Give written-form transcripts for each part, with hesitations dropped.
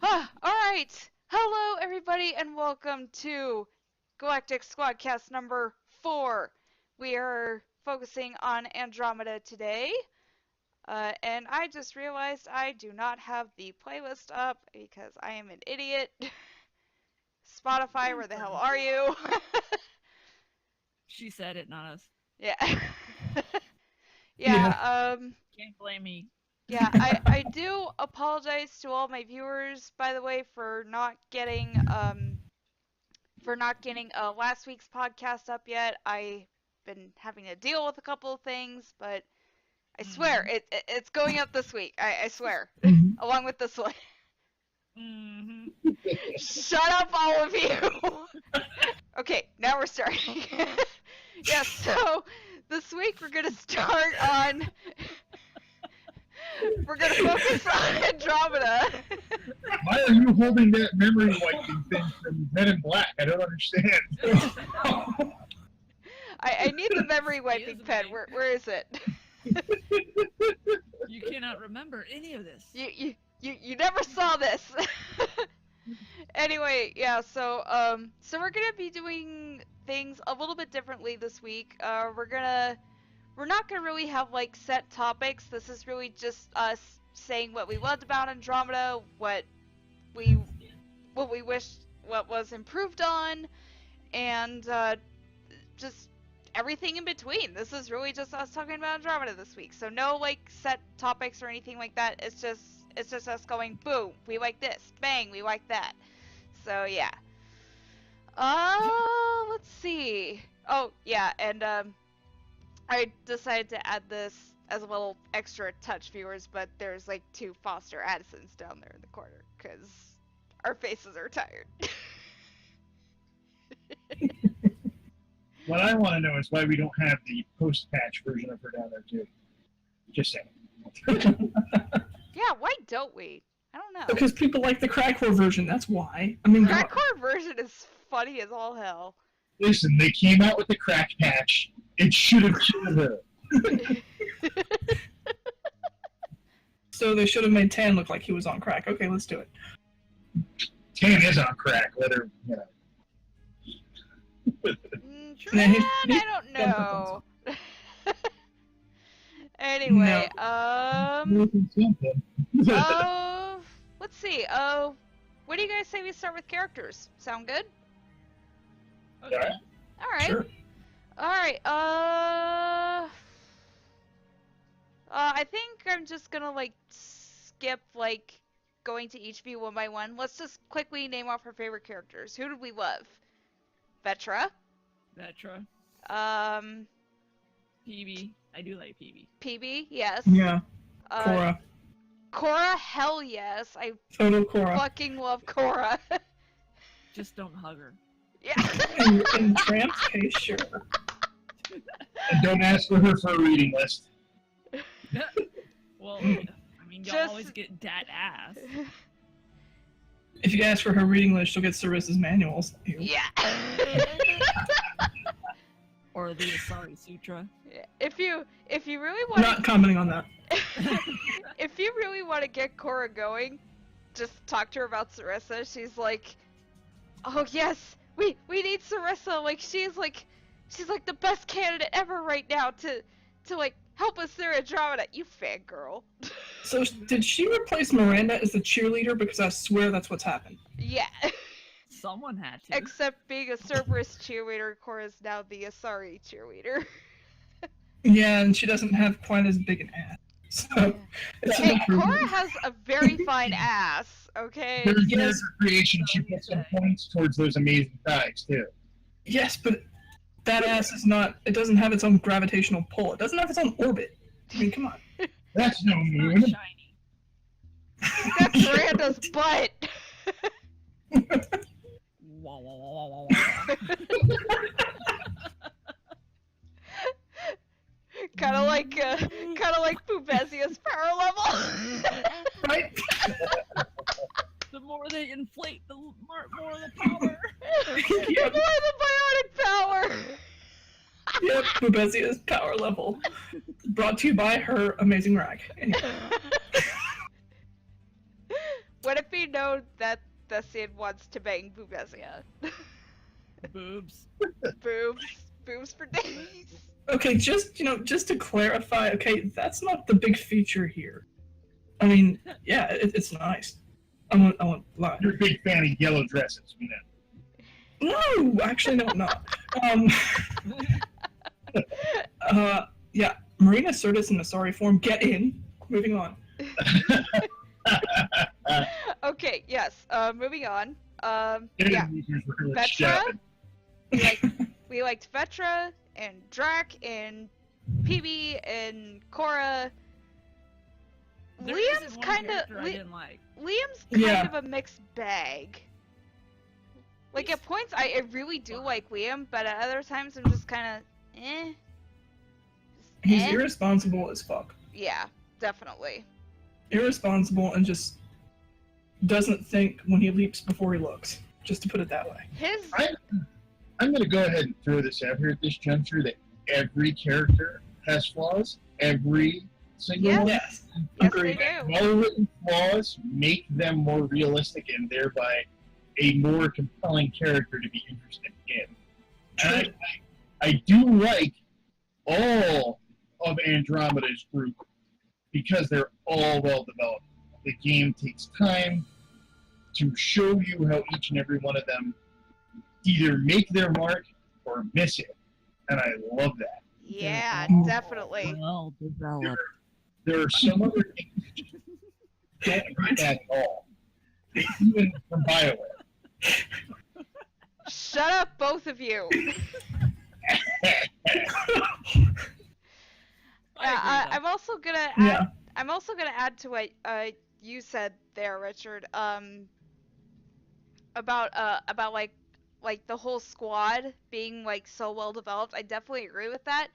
Alright! Hello, everybody, and welcome to Galactic Squadcast number 4. We are focusing on Andromeda today, and I just realized I do not have the playlist up because I am an idiot. Spotify, where the hell are you? She said it, not us. Yeah. Can't blame me. Yeah, I do apologize to all my viewers, by the way, for not getting last week's podcast up yet. I've been having to deal with a couple of things, but I swear it's going up this week. I swear, along with this one. Shut up, all of you. Okay, now we're starting. Yeah, so this week we're gonna start on. We're gonna focus on Andromeda. Why are you holding that memory wiping thing from Men in Black? I don't understand. I need the memory wiping pen. Where is it? You cannot remember any of this. You never saw this. Anyway, yeah. So we're gonna be doing things a little bit differently this week. We're not gonna really have like set topics. This is really just us saying what we loved about Andromeda, what we wished what was improved on, and just everything in between. This is really just us talking about Andromeda this week. So no like set topics or anything like that. It's just us going boom, we like this, bang, we like that. So yeah. Let's see. Oh yeah, and I decided to add this as a little extra touch, viewers, but there's like 2 Foster Addisons down there in the corner, because our faces are tired. What I want to know is why we don't have the post-patch version of her down there, too. Just saying. Yeah, why don't we? I don't know. Because people like the crackcore version, that's why. I mean, crackcore version is funny as all hell. Listen, they came out with the crack patch. It should have killed her. So they should have made Tan look like he was on crack. Okay, let's do it. Tan is on crack, whether, you know. I don't know. Anyway, let's see. What do you guys say we start with characters? Sound good? Okay. All right. Sure. All right. I think I'm just gonna like skip like going to each be one by one. Let's just quickly name off our favorite characters. Who did we love? Vetra. PB. I do like PB. PB, yes. Yeah. Korra. Korra, hell yes. I Total Korra. fucking love Korra. Just don't hug her. Yeah. In Tramp's case, sure. And don't ask for her for a reading list. Well, I mean, y'all always get dat ass. If you ask for her reading list, she'll get Cerissa's manuals. Ew. Yeah. Or the Asari Sutra. If you really want Not commenting on that. If you really want to get Korra going, just talk to her about Cerissa. She's like, oh yes, we need Cerissa. Like she's like the best candidate ever right now to like help us through Andromeda. You fangirl. So did she replace Miranda as the cheerleader? Because I swear that's what's happened. Yeah. Someone had to. Except being a Cerberus cheerleader, Korra's now the Asari cheerleader. Yeah, and she doesn't have quite as big an ass. So, it's an Hey, improvement. Korra has a very fine ass, okay? There's Yes. her creation. She put some points towards those amazing thighs, too. Yes, but that ass is not. It doesn't have its own gravitational pull. It doesn't have its own orbit. I mean, come on. That's no It's not moon. shiny. That's Miranda's butt. Wah, wah, wah, wah, wah. Kind of like Pubezia's power level. Right? The more they inflate, the more the power. The more the bionic power. Yep, Pubezia's power level. Brought to you by her amazing rack. Anyway. what if we know that the Sid wants to bang Boobesia? Boobs. Boobs for days. Okay, just to clarify, okay, that's not the big feature here. I mean, yeah, it's nice. I won't lie. You're a big fan of yellow dresses, you know. No, actually, no, I'm not. Yeah, Marina Sirtis in Asari form. Get in. Moving on. Okay, yes. Moving on. Yeah. Vetra. Shouting. We liked Vetra and Drac and PB and Cora. There Liam's isn't one kind character of I didn't like. Liam's kind Yeah. of a mixed bag. Like at points, I really do like Liam, but at other times I'm just kind of eh. He's Eh? irresponsible as fuck. Yeah, definitely. Irresponsible and just doesn't think when he leaps before he looks. Just to put it that way. His I'm going to go ahead and throw this out here at this juncture that every character has flaws. Every single Yes. one. Yes. yes, they Agreed. do. Well-written flaws make them more realistic and thereby a more compelling character to be interested in. And I do like all of Andromeda's group because they're all well developed. The game takes time to show you how each and every one of them either make their mark or miss it. And I love that. Yeah, Oh. definitely. Well developed. There are some other games that don't agree with that at all. Even from BioWare. Shut up, both of you. Yeah, I'm also gonna add. Yeah. I'm also gonna add to what you said there, Richard. About like the whole squad being like so well developed. I definitely agree with that.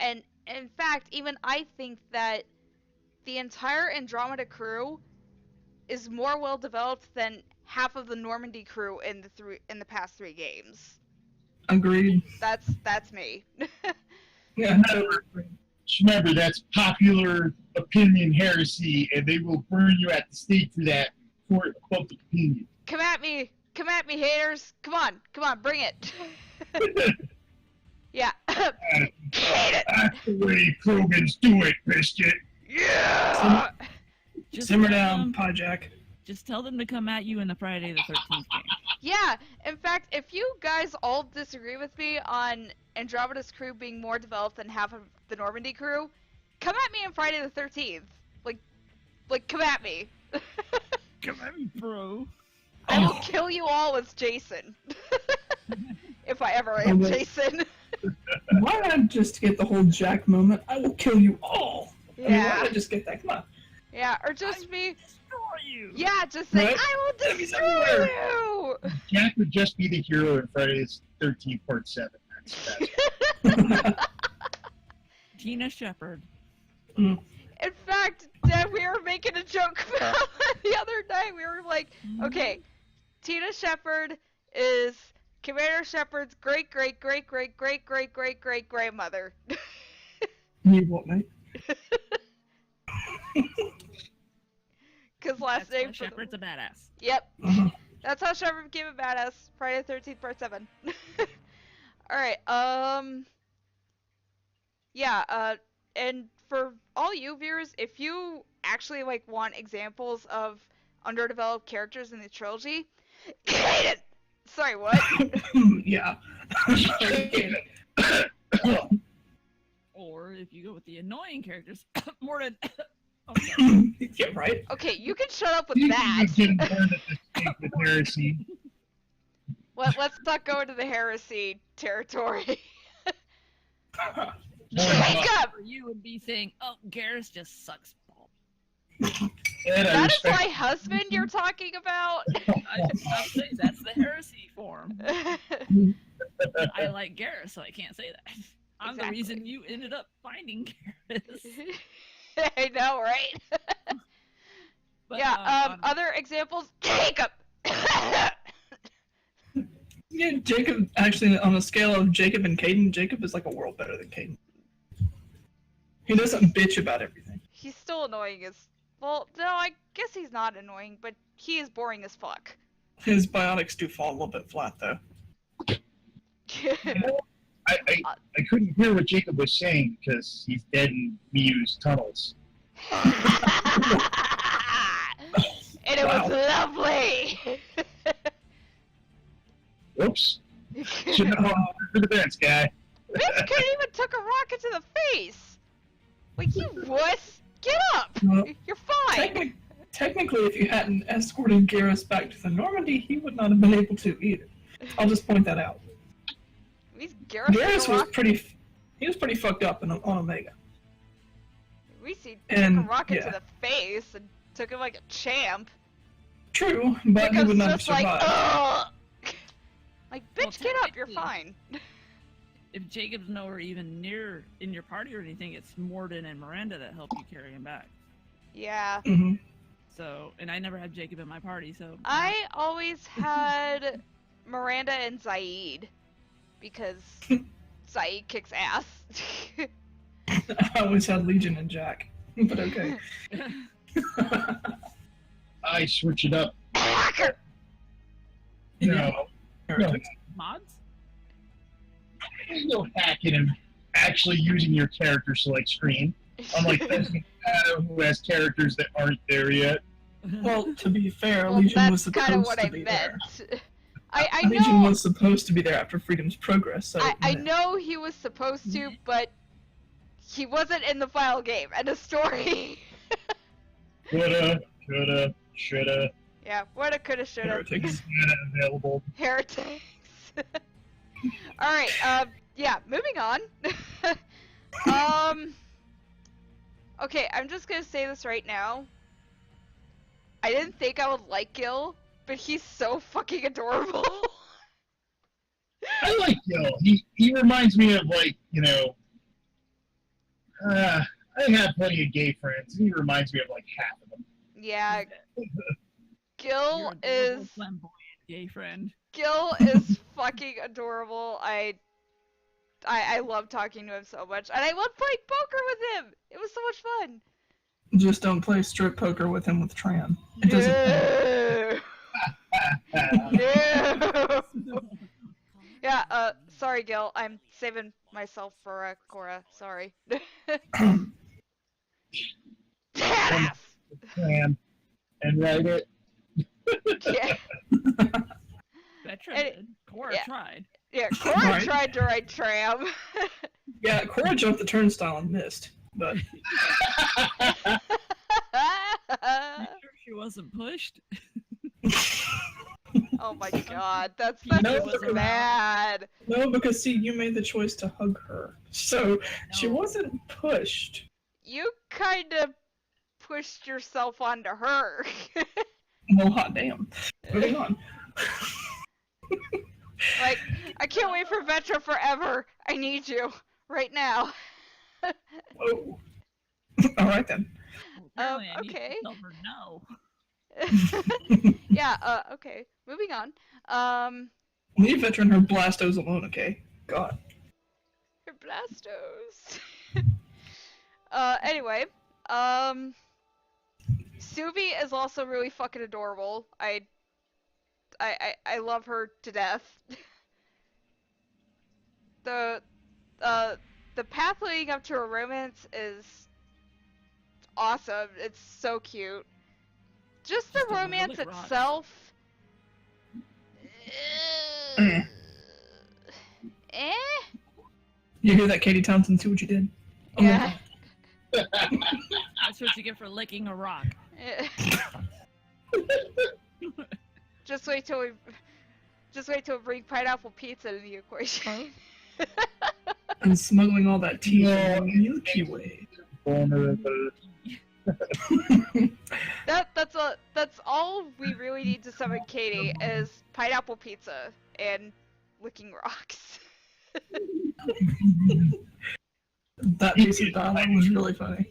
And in fact, even I think that the entire Andromeda crew is more well developed than half of the Normandy crew in the past 3 games. Agreed. That's me. Yeah, totally agreed. Remember, that's popular opinion heresy, and they will burn you at the stake for that for public opinion. Come at me, haters. Come on, bring it. Yeah. Hate it. That's the way Krogans do it, Biscuit. Yeah. Just Simmer tell down, them- Pie Jack. Just tell them to come at you in the Friday the 13th game. Yeah. In fact, if you guys all disagree with me on Andromeda's crew being more developed than half of the Normandy crew, come at me on Friday the 13th. Like come at me. Come at me, bro. I will Oh. kill you all as Jason. If I ever am Oh, wait. Jason. Why not just get the whole Jack moment? I will kill you all. I mean, why Yeah. not just get that? Come on. Yeah, or just me. Destroy you. Yeah, just say, Right? I will Enemies destroy everywhere. you! Jack would just be the hero in Friday's 13th Part 7. That's Tina Shepard. In fact, Dad, we were making a joke about it the other night. We were like, okay, Tina Shepard is Commander Shepard's great grandmother. You what, mate? Cause last That's why name for Shepard's a badass. Yep, Uh-huh. that's how Shepard became a badass. Friday the 13th, part 7. Alright, yeah, and for all you viewers, if you actually, like, want examples of underdeveloped characters in the trilogy, sorry, what? Yeah. Or if you go with the annoying characters, more than. Oh, sorry. Yeah, right? Okay, you can shut up with You that. getting burned at the stake with heresy. Let's not go into the heresy territory. Oh, Wake up! Or you would be saying, "Oh, Garrus just sucks ball." Ed, I That is respect my husband you're talking about? I'm saying that's the heresy form. I like Garrus, so I can't say that. I'm the Exactly. reason you ended up finding Garrus. I know, right? But, Yeah, other examples? Jacob! Yeah, Jacob, actually, on a scale of Jacob and Caden, Jacob is like a world better than Caden. He doesn't bitch about everything. He's still annoying as... Well, no, I guess he's not annoying, but he is boring as fuck. His biotics do fall a little bit flat, though. I couldn't hear what Jacob was saying because he's dead in Miu's tunnels. And it was lovely. Whoops. Shouldn't have gone for the fence, guy. Bitch couldn't even took a rocket to the face. Like, you wuss. Get up. Well, You're fine. Technically, if you hadn't escorted Garrus back to the Normandy, he would not have been able to either. I'll just point that out. Garrus was pretty. He was pretty fucked up on Omega. At least he took And, a rocket yeah. to the face and took him like a champ. True, but he Because would not have just like, survived. ugh. Like, Well, bitch, get up. You're technically- fine. If Jacob's nowhere even near in your party or anything, it's Morden and Miranda that help you carry him back. Yeah. Mm-hmm. So, and I never had Jacob in my party, so. I always had Miranda and Sayid because Sayid kicks ass. I always had Legion and Jack, but okay. I switch it up. Hacker! No. Heretics. Mods? There's no hacking and actually using your character select screen. Unlike Desmond who has characters that aren't there yet. Well, to be fair, Well, Legion was that's kind of supposed what to I be meant. there. I Legion know. was supposed to be there after Freedom's Progress, so I know he was supposed to, but he wasn't in the final game. End of story. Coulda, coulda, shoulda. Yeah, woulda, coulda, shoulda. Heretics. Available. Heretics. Alright, yeah, moving on. Okay, I'm just gonna say this right now. I didn't think I would like Gil, but he's so fucking adorable. I like Gil. He reminds me of, like, you know, I have plenty of gay friends. He reminds me of like half of them. Yeah, You're Gil adorable, is flamboyant gay friend. Gil is fucking adorable. I love talking to him so much, and I love playing poker with him. It was so much fun. Just don't play strip poker with him with Tran. It doesn't. No. Yeah. Sorry, Gil. I'm saving myself for Cora. Sorry. Yes. And write it. Yeah. Veteran And it- did. Cora yeah. tried. Yeah. Cora Right. tried to write Tram. Yeah, Cora jumped the turnstile and missed, but You sure she wasn't pushed? Oh my god, that's No, just because- bad. no, because see, you made the choice to hug her, so she No. wasn't pushed. You kind of pushed yourself onto her. Well, hot damn. Moving on. Like, I can't wait for Vetra forever. I need you right now. Oh. All right then. Well, apparently I need to okay. tell her no. Yeah. Okay. Moving on. Leave Veteran her Blastos alone, okay? God. Her Blastos. Anyway. Suvi is also really fucking adorable. I love her to death. The path leading up to a romance is awesome. It's so cute. Just the Just a romance relic rock. itself. Eh. Eh? You hear that, Katie Townsend? See what you did? Oh my Yeah. God. That's what you get for licking a rock. Just wait till we bring pineapple pizza to the equation. And smuggling all that tea No. from the Milky Way. Vulnerable. That's all we really need to summon Katie is pineapple pizza and licking rocks. That piece of dialogue was really funny.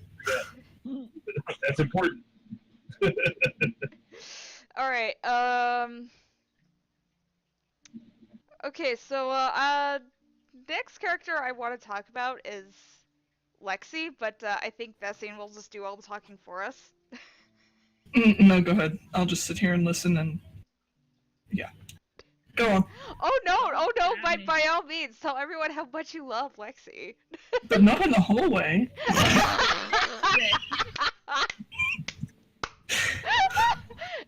That's important. Alright, okay, so, next character I want to talk about is Lexie, but, I think Vessine will just do all the talking for us. No, go ahead. I'll just sit here and listen and... Yeah. Go on. Oh no, by all means, tell everyone how much you love Lexie. But not in the hallway.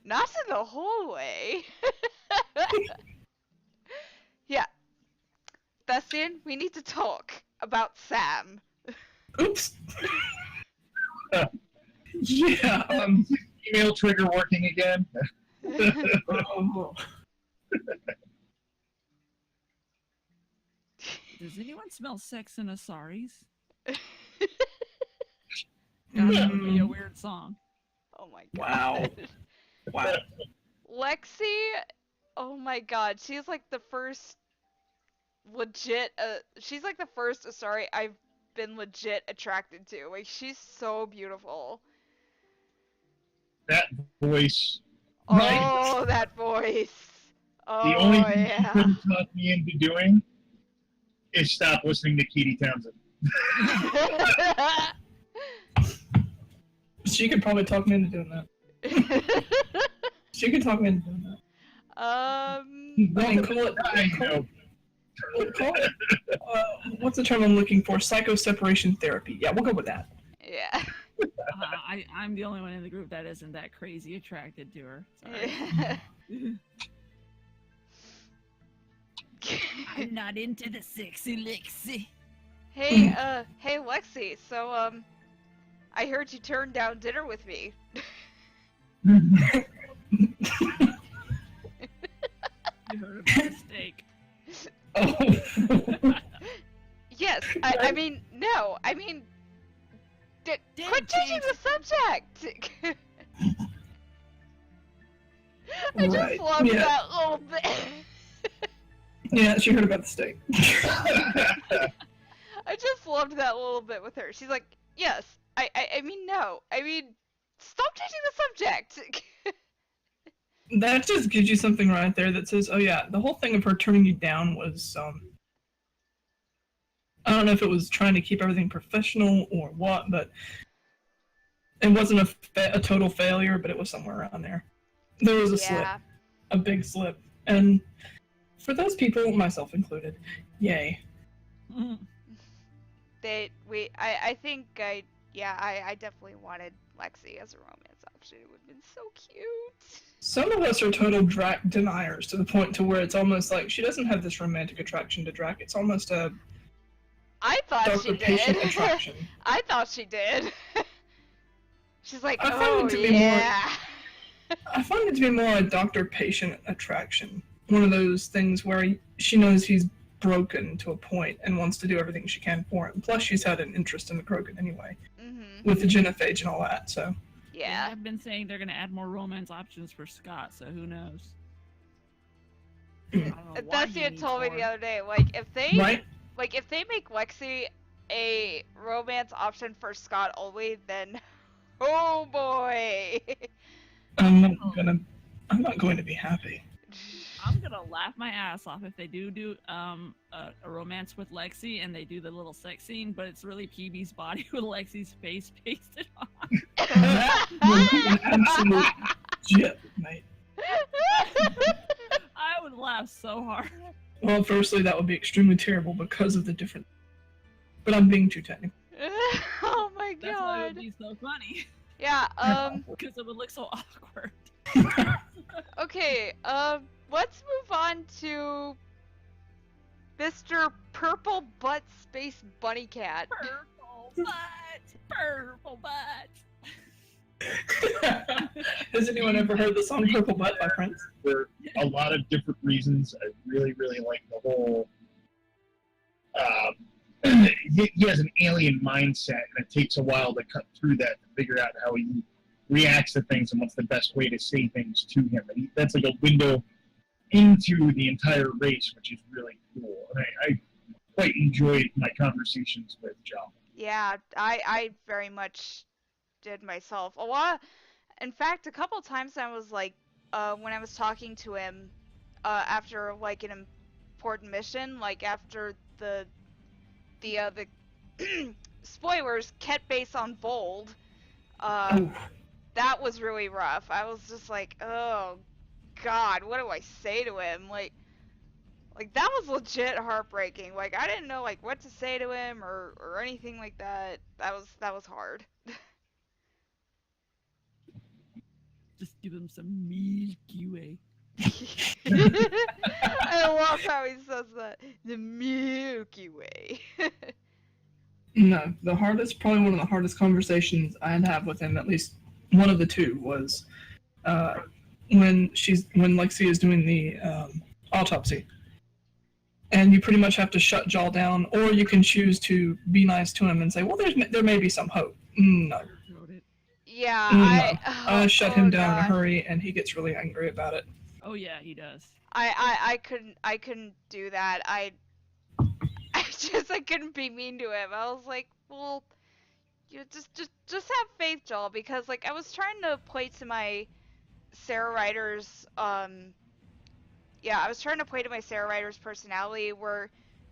Not in the hallway. Yeah. Bastian, we need to talk about Sam. Oops. Yeah, Email trigger working again. oh, Does anyone smell sex in Asari's? Mm. That would be a weird song. Oh my Wow. god. wow. Lexie, oh my god, she's like the first legit, she's like the first Asari I've been legit attracted to. Like, she's so beautiful. That voice. Oh, that voice. Oh, The only thing she yeah. couldn't talk me into doing is stop listening to Katie Townsend. She could probably talk me into doing that. She could talk me into doing that. I mean, call it... I know. Call it what's the term I'm looking for? Psycho-separation therapy. Yeah, we'll go with that. Yeah. I'm the only one in the group that isn't that crazy attracted to her. Sorry. I'm not into the sexy Lexie. Hey, hey Lexie, so, I heard you turned down dinner with me. You heard of a mistake. Oh. Yes, I mean, no, I mean, quit changing the subject! I just Right, loved yeah. that little bit. Yeah, she heard about the steak. I just loved that little bit with her. She's like, yes, I mean, no, I mean, stop changing the subject! That just gives you something right there that says, oh yeah, the whole thing of her turning you down was, I don't know if it was trying to keep everything professional or what, but it wasn't a total failure, but it was somewhere around there. There was a slip, a big slip, and for those people, myself included, yay. I think I definitely wanted Lexie as a romance option. It would have been so cute. Some of us are total Drac deniers to the point to where it's almost like she doesn't have this romantic attraction to Drac. It's almost a I thought she doctor patient did. attraction. I thought she did. She's like, I find oh it to be yeah. I find it to be more a doctor-patient attraction. One of those things where she knows he's broken to a point and wants to do everything she can for him. Plus, she's had an interest in the Krogan anyway, with the genophage and all that. So Yeah. I've been saying they're gonna add more romance options for Scott, so who knows? I don't know why That's he what you needs told me more. the other day. Like if they right? if they make Lexie a romance option for Scott only, then oh boy. I'm not going to be happy. I'm gonna laugh my ass off if they do a romance with Lexie and they do the little sex scene, but it's really PB's body with Lexie's face pasted on. That would be an absolute jip, mate. I would laugh so hard. Well, firstly, that would be extremely terrible because of the different. But I'm being too technical. Oh my That's why it would god. be so funny. Yeah, Because it would look so awkward. okay, let's move on to Mr. Purple Butt Space Bunny Cat. Purple butt! Purple butt! Has anyone ever heard the song Purple Butt by Prince? For a lot of different reasons, I really, really like the whole. He has an alien mindset, and it takes a while to cut through that to figure out how he reacts to things and what's the best way to say things to him. And that's like a window into the entire race, which is really cool. And I quite enjoyed my conversations with John. Yeah, I very much did myself. In fact, a couple times I was like, when I was talking to him, after like an important mission, like after the spoilers, Ket base on Bold, that that was really rough. I was just like, oh God, what do I say to him? Like that was legit heartbreaking. Like I didn't know like what to say to him or anything like that. That was hard. Just give him some Milky Way. I love how he says that. The Milky Way. No, probably one of the hardest conversations I'd have with him, at least one of the two, was when Lexie is doing the autopsy. And you pretty much have to shut Jaw down, or you can choose to be nice to him and say, well, there may be some hope. No. Yeah, no. I shut him down in a God. hurry, and he gets really angry about it. Oh yeah, he does. I couldn't do that. I couldn't be mean to him. I was like, well, you just have faith, Joel, because like I was trying to play to my Sarah Ryder's I was trying to play to my Sarah Ryder's personality, where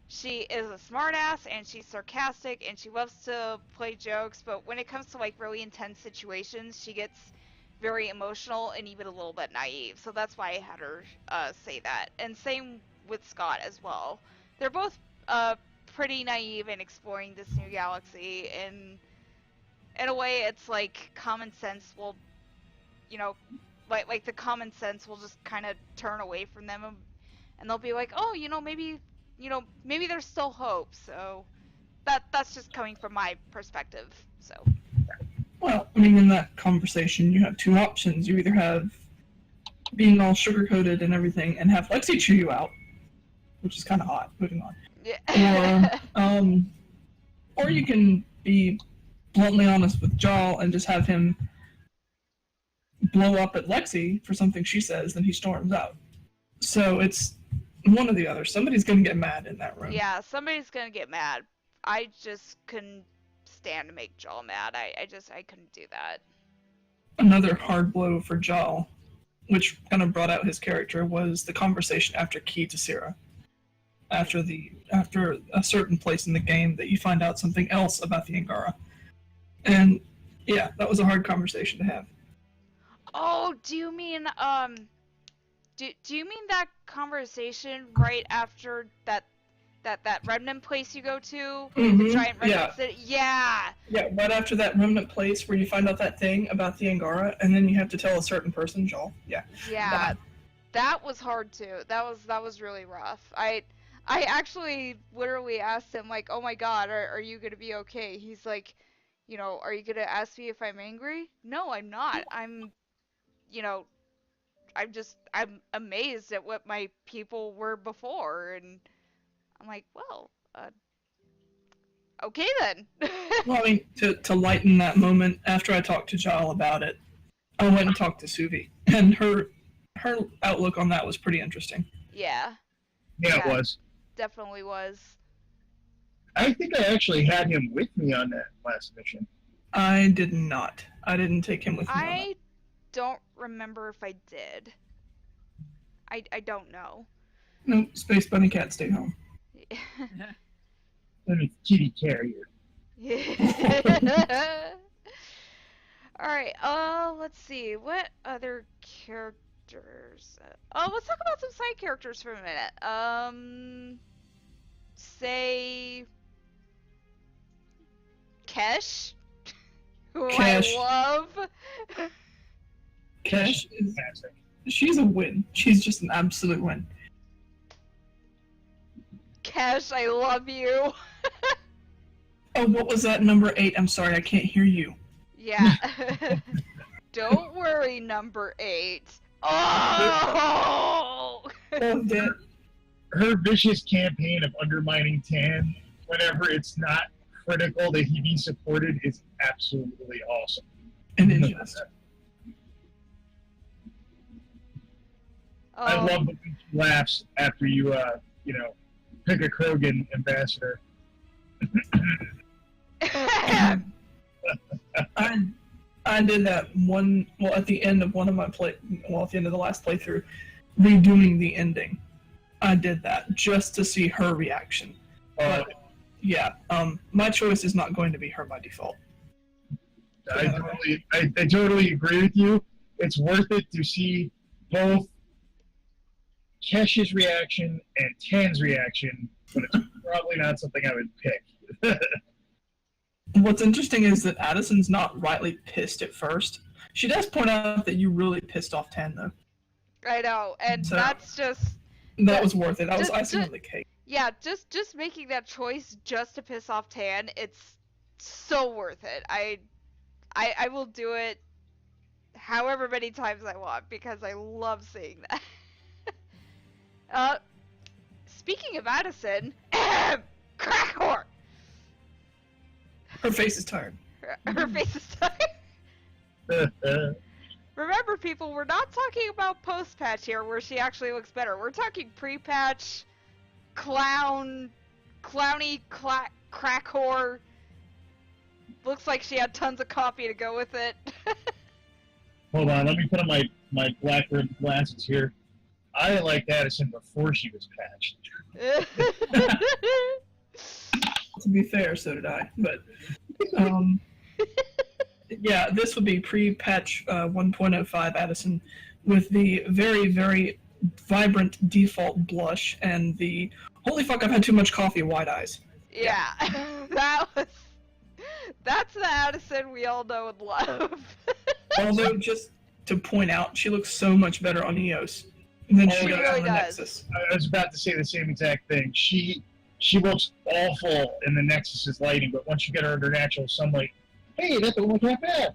she is a smartass and she's sarcastic and she loves to play jokes, but when it comes to like really intense situations, she gets very emotional and even a little bit naive. So that's why I had her say that. And same with Scott as well. They're both pretty naive in exploring this new galaxy, and in a way it's like common sense will, like the common sense will just kind of turn away from them, and they'll be like, oh, maybe there's still hope. So that's just coming from my perspective. So well, I mean, in that conversation you have two options. You either have being all sugar-coated and everything and have Lexie chew you out, which is kind of hot. Moving on. Yeah. Or you can be bluntly honest with Jaw and just have him blow up at Lexie for something she says, then he storms out. So it's one or the other. Somebody's gonna get mad in that room. Yeah, somebody's gonna get mad. I just couldn't stand to make Jaw mad. I couldn't do that. Another hard blow for Jaw, which kind of brought out his character, was the conversation after Key to Sierra. After a certain place in the game that you find out something else about the Angara. And yeah, that was a hard conversation to have. Oh, do you mean do you mean that conversation right after that remnant place you go to? Mm-hmm. The giant remnant Yeah. city? Yeah. Yeah, right after that remnant place where you find out that thing about the Angara, and then you have to tell a certain person, Joel. Yeah. Yeah. That was hard too. That was really rough. I actually literally asked him, like, oh my God, are you gonna be okay? He's like, are you gonna ask me if I'm angry? No, I'm not. I'm amazed at what my people were before, and I'm like, well, okay then. Well, I mean, to lighten that moment, after I talked to Jal about it, I went and talked to Susie, and her outlook on that was pretty interesting. Yeah. Yeah, it was. Definitely was. I think I actually had him with me on that last mission. I did not. I didn't take him with me on that. I don't remember if I did. I don't know. No, Space Bunny Cat stayed home. And it's kitty carrier. Alright, let's see. What other characters? Let's talk about some side characters for a minute. Say... Kesh? Who Kesh. I love. Kesh is... Fantastic. She's a win. She's just an absolute win. Kesh, I love you. Oh, what was that, number 8? I'm sorry, I can't hear you. Yeah. Don't worry, number 8. Oh! Oh, dead. Her vicious campaign of undermining Tan whenever it's not critical that he be supported is absolutely awesome. And then just... I love the way she laughs after you, pick a Krogan ambassador. I did that at the end of one of my at the end of the last playthrough, redoing the ending. I did that just to see her reaction. But, yeah, my choice is not going to be her by default. I totally agree with you. It's worth it to see both Kesh's reaction and Tan's reaction, but it's probably not something I would pick. What's interesting is that Addison's not rightly pissed at first. She does point out that you really pissed off Tan, though. I know, and So, that's just... That was worth it. That was icing on the cake. Yeah, just making that choice just to piss off Tan, it's so worth it. I will do it however many times I want, because I love seeing that. Speaking of Addison, crack whore! Her face is tired. Her face is tired. Remember, people, we're not talking about post-patch here, where she actually looks better. We're talking pre-patch, clowny crack whore. Looks like she had tons of coffee to go with it. Hold on, let me put on my black rimmed glasses here. I liked Addison before she was patched. To be fair, so did I. But, yeah, this would be pre-patch 1.05 Addison with the very, very vibrant default blush and the holy fuck, I've had too much coffee wide eyes. Yeah, that's the Addison we all know and love. Although, just to point out, she looks so much better on EOS than she does really on the does. Nexus. I was about to say the same exact thing. She looks awful in the Nexus's lighting, but once you get her under natural sunlight, hey, that don't look that bad.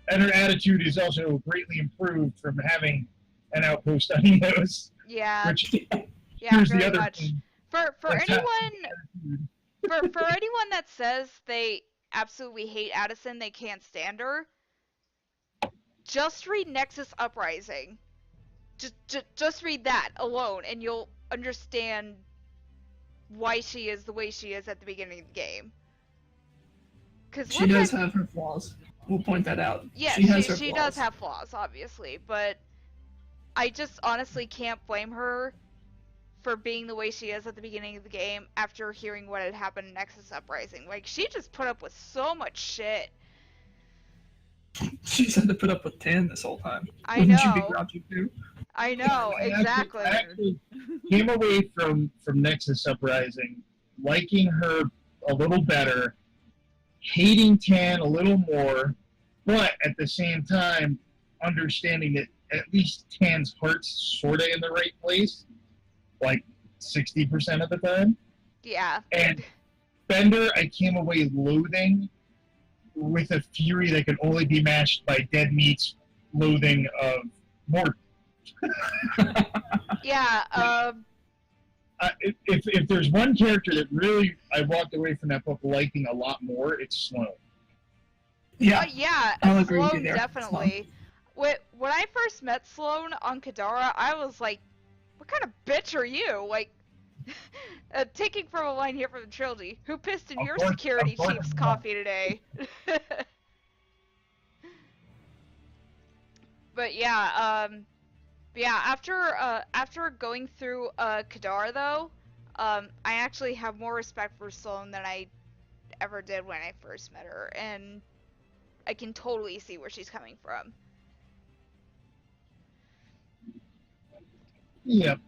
And her attitude is also greatly improved from having an outpost on EOS. Yeah, Which, yeah, here's very the other much. thing. For That's anyone for anyone that says they absolutely hate Addison, they can't stand her, just read Nexus Uprising. Just read that alone, and you'll understand why she is the way she is at the beginning of the game. She does have her flaws. We'll point that out. Yeah, she does have flaws, obviously, but I just honestly can't blame her for being the way she is at the beginning of the game after hearing what had happened in Nexus Uprising. Like, she just put up with so much shit. She's had to put up with Tan this whole time. I Wouldn't know. she be grouchy too? I know, exactly. I actually came away from Nexus Uprising liking her a little better, hating Tan a little more, but at the same time understanding that at least Tan's heart's sort of in the right place, like 60% of the time. Yeah. And Bender, I came away loathing with a fury that could only be matched by Dead Meat's loathing of Mort. Yeah, if there's one character that really I walked away from that book liking a lot more, it's Sloane. Yeah. Yeah, I'll agree with you Sloane there. definitely. When I first met Sloane on Kadara, I was like, what kind of bitch are you? Like, taking from a line here from the trilogy, who pissed in your security chief's coffee today? But yeah, after going through Kadar though, I actually have more respect for Sloane than I ever did when I first met her, and I can totally see where she's coming from. Yep.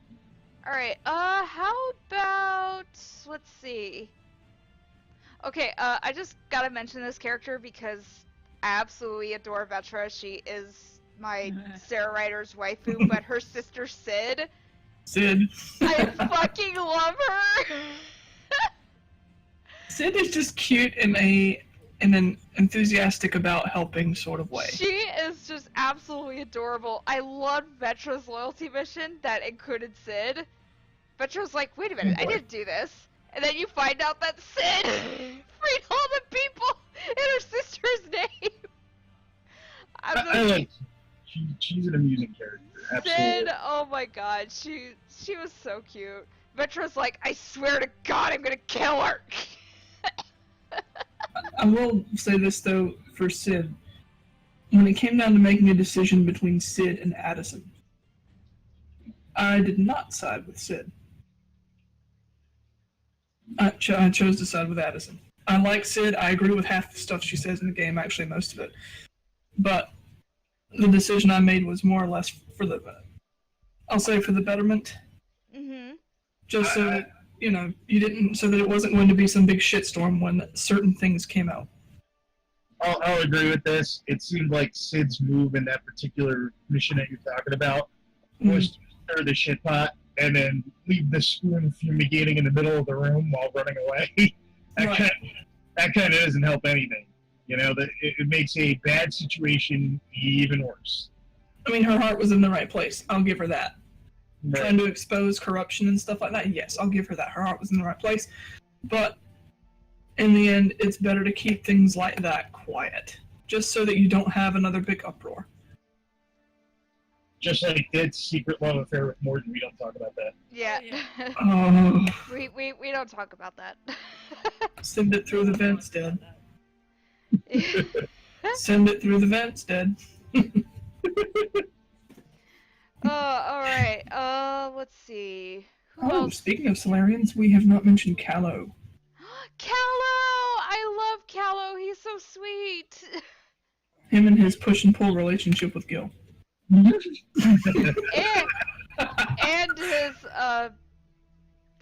Alright, how about, let's see. Okay, I just gotta mention this character because I absolutely adore Vetra. She is my Sarah Ryder's waifu, but her sister Sid. Sid. I fucking love her! Sid is just cute in an enthusiastic about helping sort of way. She is just absolutely adorable. I loved Vetra's loyalty mission that included Sid. Vetra's like, wait a minute, I didn't do this. And then you find out that Sid freed all the people in her sister's name. I like she's an amusing character. Absolutely. Sid, oh my god, she was so cute. Vetra's like, I swear to God, I'm gonna kill her. I will say this though for Sid. When it came down to making a decision between Sid and Addison, I did not side with Sid. I chose to side with Addison. I like Sid. I agree with half the stuff she says in the game, actually most of it. But the decision I made was more or less for the, I'll say for the betterment. Mhm. Just so that, you know, you didn't, so that it wasn't going to be some big shitstorm when certain things came out. I'll agree with this. It seemed like Sid's move in that particular mission that you're talking about was to stir the shit pot and then leave the spoon fumigating in the middle of the room while running away. That kind of doesn't help anything. You know, it makes a bad situation even worse. I mean, her heart was in the right place. I'll give her that. Right. Trying to expose corruption and stuff like that, yes, I'll give her that. Her heart was in the right place. But in the end, it's better to keep things like that quiet, just so that you don't have another big uproar. Just like Dead's secret love affair with Morton, we don't talk about that. Yeah. Oh, we don't talk about that. send it through the vents, Dad. Send it through the vents, Dad. Alright. Let's see. Who else? Speaking of Solarians, we have not mentioned Kallo. Kallo! I love Kallo. He's so sweet. Him and his push and pull relationship with Gil. and his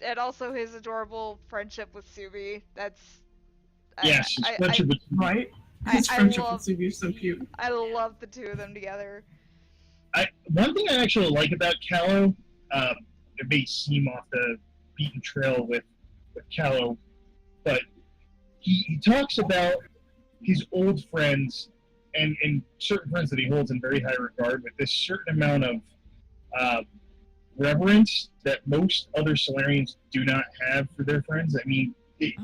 and also his adorable friendship with Subi. That's yes, his friendship with right. His friendship with Subi is so cute. I love the two of them together. One thing I actually like about Kallo, it may seem off the beaten trail with Kallo, but he talks about his old friends and certain friends that he holds in very high regard with this certain amount of reverence that most other Solarians do not have for their friends. I mean, it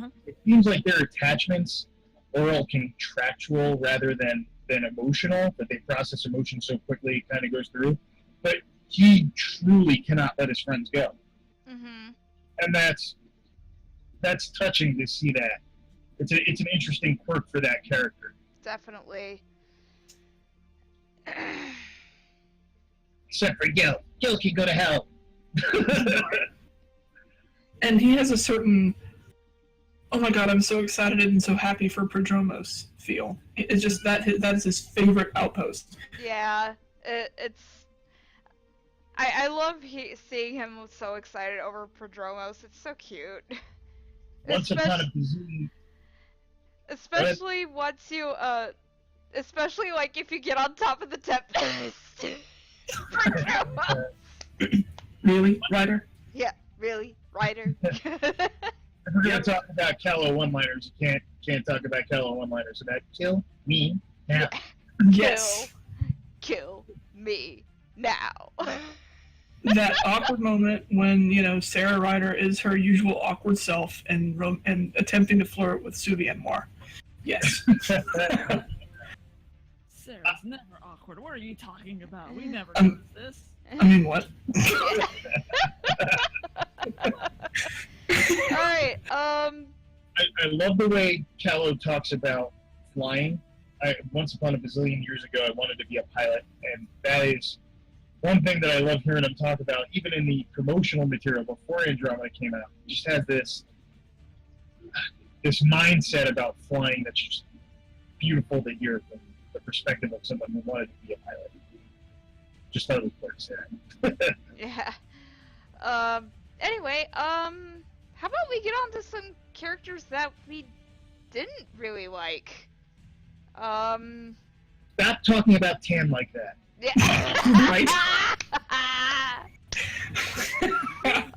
seems like their attachments are all contractual rather than emotional, that they process emotion so quickly it kind of goes through. But he truly cannot let his friends go. Mm-hmm. And that's touching to see that. It's an interesting quirk for that character. Definitely. Except for Gil. Gil can go to hell. And he has a certain, oh my god, I'm so excited and so happy for Prodromos feel. It's just that is his favorite outpost. Yeah, it's. I love seeing him so excited over Prodromos. It's so cute. Once upon a Bazooka. Especially once you especially like if you get on top of the Tempest. Really, Ryder? Yeah, really, Ryder. If we're gonna talk about Kallo one-liners, you can't talk about Kallo one-liners without kill me now. Yes. Kill me now. That awkward moment when, you know, Sarah Ryder is her usual awkward self and attempting to flirt with Subi and Moir. Yes. Sarah's never awkward. What are you talking about? We never noticed this. I mean, what? Alright, I love the way Kallo talks about flying. Once upon a bazillion years ago, I wanted to be a pilot, and that is one thing that I love hearing him talk about, even in the promotional material before Andromeda came out. He just has this mindset about flying that's just beautiful to hear from the perspective of someone who wanted to be a pilot. Just thought it was worth saying. Yeah. Anyway, how about we get on to some characters that we didn't really like? Stop talking about Tan like that. Yeah. Right?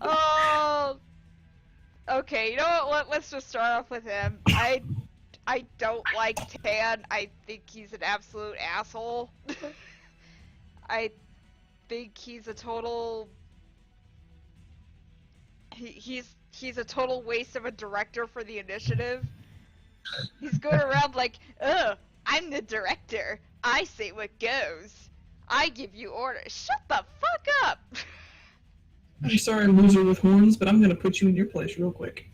Oh. Okay, you know what? Let's just start off with him. I don't like Tan. I think he's an absolute asshole. I think he's a total. He's a total waste of a director for the initiative. He's going around like, "Ugh, I'm the director. I say what goes. I give you orders. Shut the fuck up!" I'm sorry, loser with horns, but I'm gonna put you in your place real quick.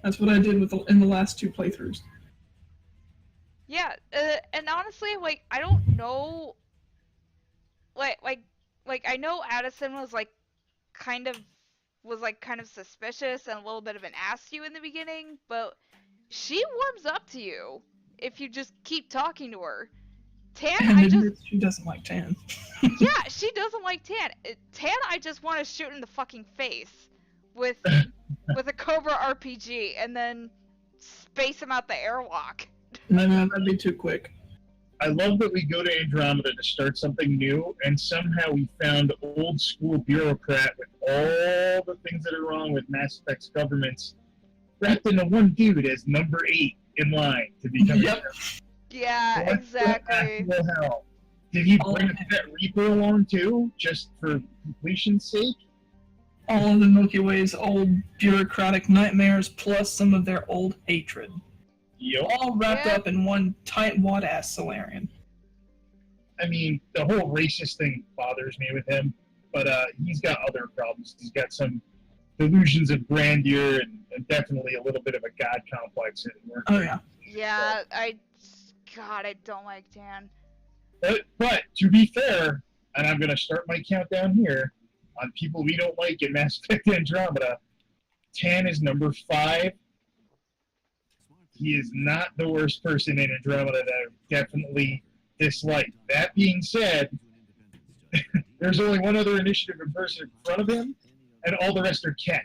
That's what I did in the last 2 playthroughs. Yeah, and honestly, like, I don't know, like I know Addison was kind of suspicious and a little bit of an ass to you in the beginning, but she warms up to you if you just keep talking to her. Tan, And she doesn't like Tan. yeah, she doesn't like Tan. Tan, I just want to shoot in the fucking face with a Cobra RPG and then space him out the airlock. No, that'd be too quick. I love that we go to Andromeda to start something new, and somehow we found old school bureaucrat with all the things that are wrong with Mass Effect's governments wrapped into one dude as number 8 in line to become a sheriff. Yeah, What exactly. the actual hell? Did he bring that Reaper along too, just for completion's sake? All of the Milky Way's old bureaucratic nightmares, plus some of their old hatred. Yup. All wrapped up in one tight-wad-ass Solarian. I mean, the whole racist thing bothers me with him, but he's got other problems. He's got some delusions of grandeur and definitely a little bit of a god complex. Oh, yeah. Yeah, God, I don't like Tan. But to be fair, and I'm going to start my countdown here, on people we don't like in Mass Effect Andromeda, Tan is number 5. He is not the worst person in Andromeda that I definitely dislike. That being said, there's only one other initiative in person in front of him, and all the rest are Ken.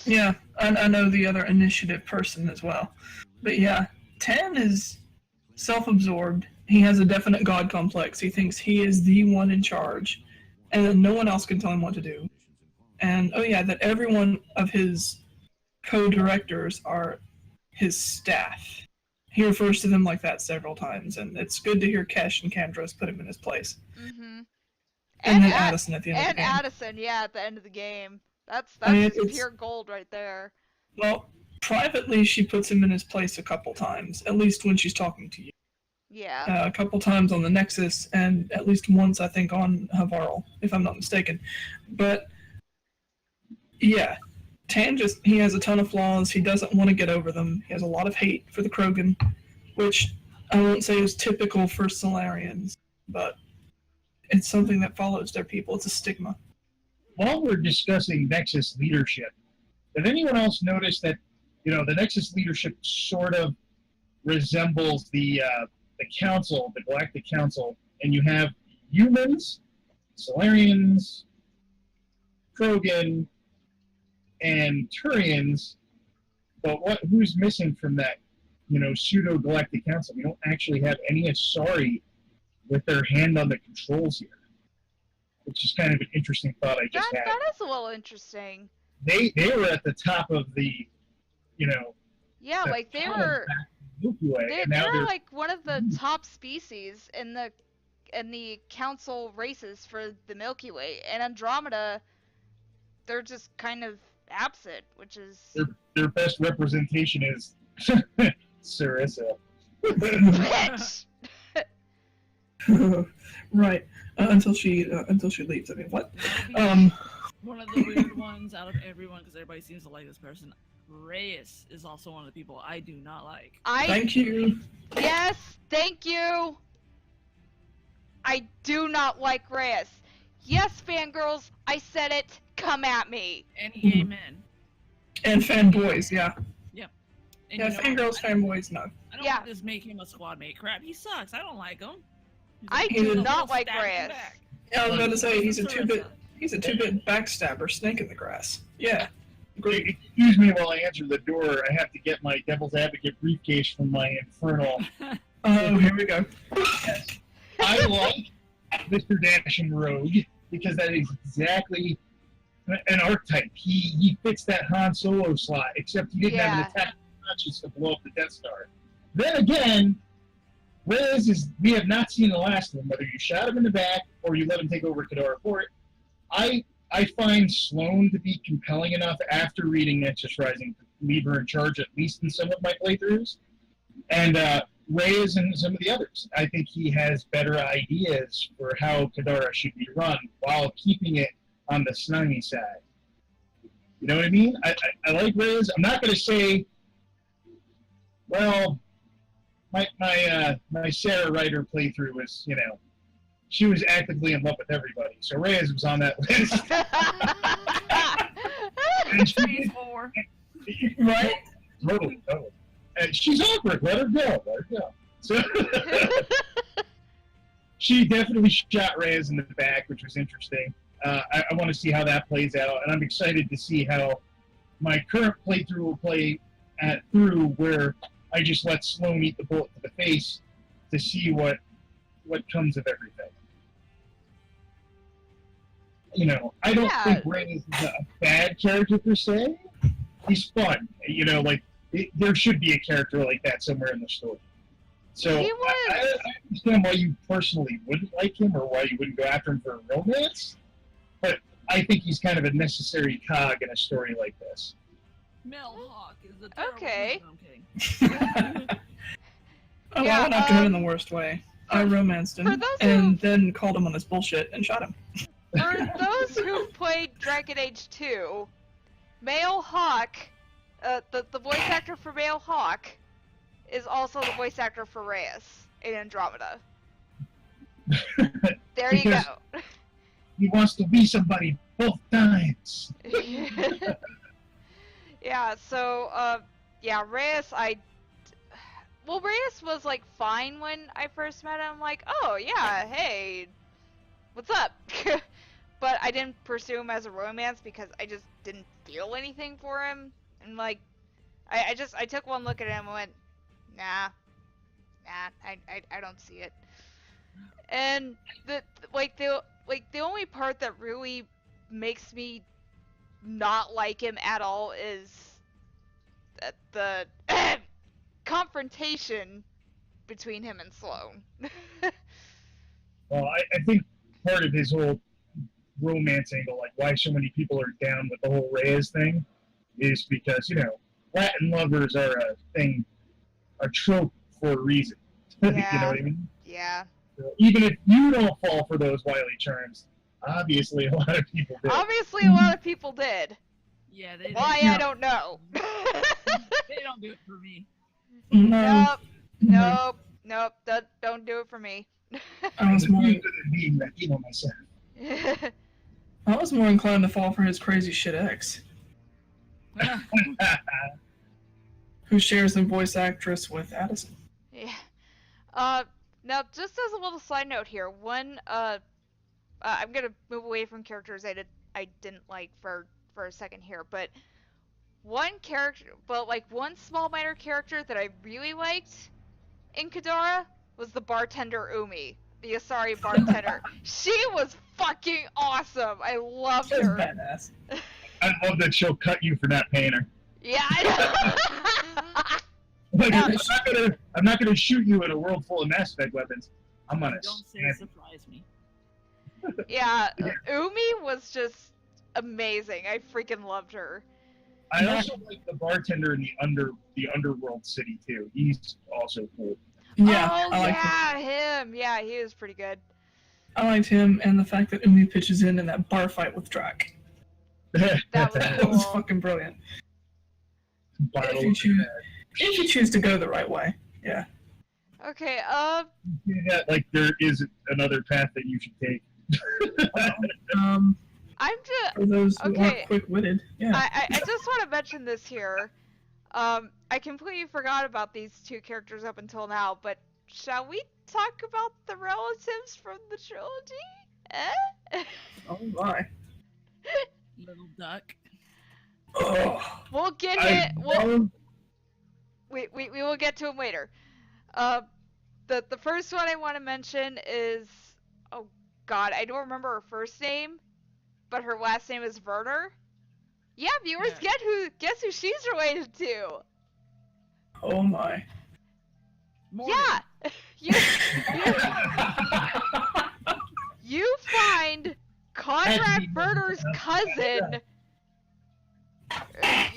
Yeah, I know the other initiative person as well. But yeah, Tan is self-absorbed. He has a definite god complex. He thinks he is the one in charge, and that no one else can tell him what to do. And, oh yeah, that every one of his co-directors are his staff. He refers to them like that several times, and it's good to hear Kesh and Kandros put him in his place. Mm-hmm. And then Addison at the end of the game. And Addison, yeah, at the end of the game. That's it's pure gold right there. Well, privately she puts him in his place a couple times, at least when she's talking to you. Yeah. A couple times on the Nexus, and at least once, I think, on Havarl, if I'm not mistaken. But, yeah, Tan he has a ton of flaws. He doesn't want to get over them. He has a lot of hate for the Krogan, which I won't say is typical for Solarians, but it's something that follows their people. It's a stigma. While we're discussing Nexus leadership, did anyone else notice that, the Nexus leadership sort of resembles the Council, the Galactic Council, and you have humans, Solarians, Krogan, and Turians, but who's missing from that, pseudo-Galactic Council? We don't actually have any Asari with their hand on the controls here, which is kind of an interesting thought I just had. That is a little interesting. They were at the top of the, Yeah, like they were. Miiiiilky Way, they're like one of the top species in the council races for the Milky Way. And Andromeda, they're just kind of absent, which is their best representation is Cerissa. bitch. Right. Until she leaves. I mean, what? One of the weird ones out of everyone, because everybody seems to like this person. Reyes is also one of the people I do not like. Thank you. Yes, thank you. I do not like Reyes. Yes, fangirls, I said it. Come at me. And gay men. And fanboys, yeah. Yep. And Yeah, fangirls, fanboys, no. I don't want to just make him a squad mate. Crap, he sucks. I don't like him. I do not like Reyes. Yeah, I was going to say he's a two-bit backstabber, snake in the grass. Yeah. Great. Excuse me while I answer the door. I have to get my Devil's Advocate briefcase from my infernal. Oh, here we go. Yes. I like Mr. Dashing Rogue because that is exactly an archetype. He fits that Han Solo slot, except he didn't have an attack conscious to blow up the Death Star. Then again, we have not seen the last one, whether you shot him in the back or you let him take over Kadara Port. I find Sloane to be compelling enough after reading Nexus Rising to leave her in charge, at least in some of my playthroughs. And Reyes and some of the others. I think he has better ideas for how Kadara should be run while keeping it on the snuggy side. You know what I mean? I like Reyes. I'm not going to say, well, my Sarah Ryder playthrough was, she was actively in love with everybody. So Reyes was on that list. And she Phase did, 4. Right? totally. And she's awkward. Let her go. So she definitely shot Reyes in the back, which was interesting. I want to see how that plays out, and I'm excited to see how my current playthrough will play through, where I just let Sloane eat the bullet to the face to see what comes of everything. You know, I don't think Reyes is a bad character per se. He's fun. You know, like there should be a character like that somewhere in the story. So I understand why you personally wouldn't like him or why you wouldn't go after him for a romance, but I think he's kind of a necessary cog in a story like this. Mel Hawk is the terrible Okay. No, I'm kidding. Oh, I went after him in the worst way. I romanced him and then called him on his bullshit and shot him. For those who've played Dragon Age 2, Male Hawk, the voice actor for Male Hawk, is also the voice actor for Reyes in Andromeda. There you go. He wants to be somebody both times. Yeah, so, Reyes, Reyes was, like, fine when I first met him. Like, oh, yeah, hey, what's up? But I didn't pursue him as a romance because I just didn't feel anything for him. And, like, I took one look at him and went, nah, I don't see it. And the only part that really makes me not like him at all is the confrontation between him and Sloane. Well, I think part of his whole romance angle, like why so many people are down with the whole Reyes thing, is because, you know, Latin lovers are a trope for a reason. Yeah. You know what I mean? Yeah. So even if you don't fall for those wily charms, obviously a lot of people did. Obviously a lot of people did. Yeah, Why, I don't know. They don't do it for me. Nope, don't do it for me. I was more being Latino myself. I was more inclined to fall for his crazy shit ex, who shares a voice actress with Addison. Yeah. Now, just as a little side note here, I'm gonna move away from characters I didn't like for a second here, but one small minor character that I really liked in Kadara was the bartender Umi, the Asari bartender. She was fucking awesome. I loved her. Badass. I love that she'll cut you for not paying her. Yeah, I know. Like, I'm not gonna shoot you in a world full of Mass Effect weapons. I'm gonna. Don't say surprise me. Yeah, Umi was just amazing. I freaking loved her. I also like the bartender in the underworld city too. He's also cool. Yeah, oh, I like him. Yeah, he was pretty good. I liked him and the fact that Umi pitches in that bar fight with Drac. That was That was cool. fucking brilliant. If you choose to go the right way, yeah. Okay, Yeah, like there is another path that you should take. I'm just For those who aren't quick-witted, yeah. I just want to mention this here. I completely forgot about these two characters up until now, but shall we talk about the relatives from the trilogy? Eh? Oh my. Little duck. Oh. We'll get it. We will get to him later. The first one I want to mention is, oh god, I don't remember her first name, but her last name is Werner. Yeah, viewers, guess who she's related to? Oh my. Morgan. Yeah. You find Conrad Werner's cousin.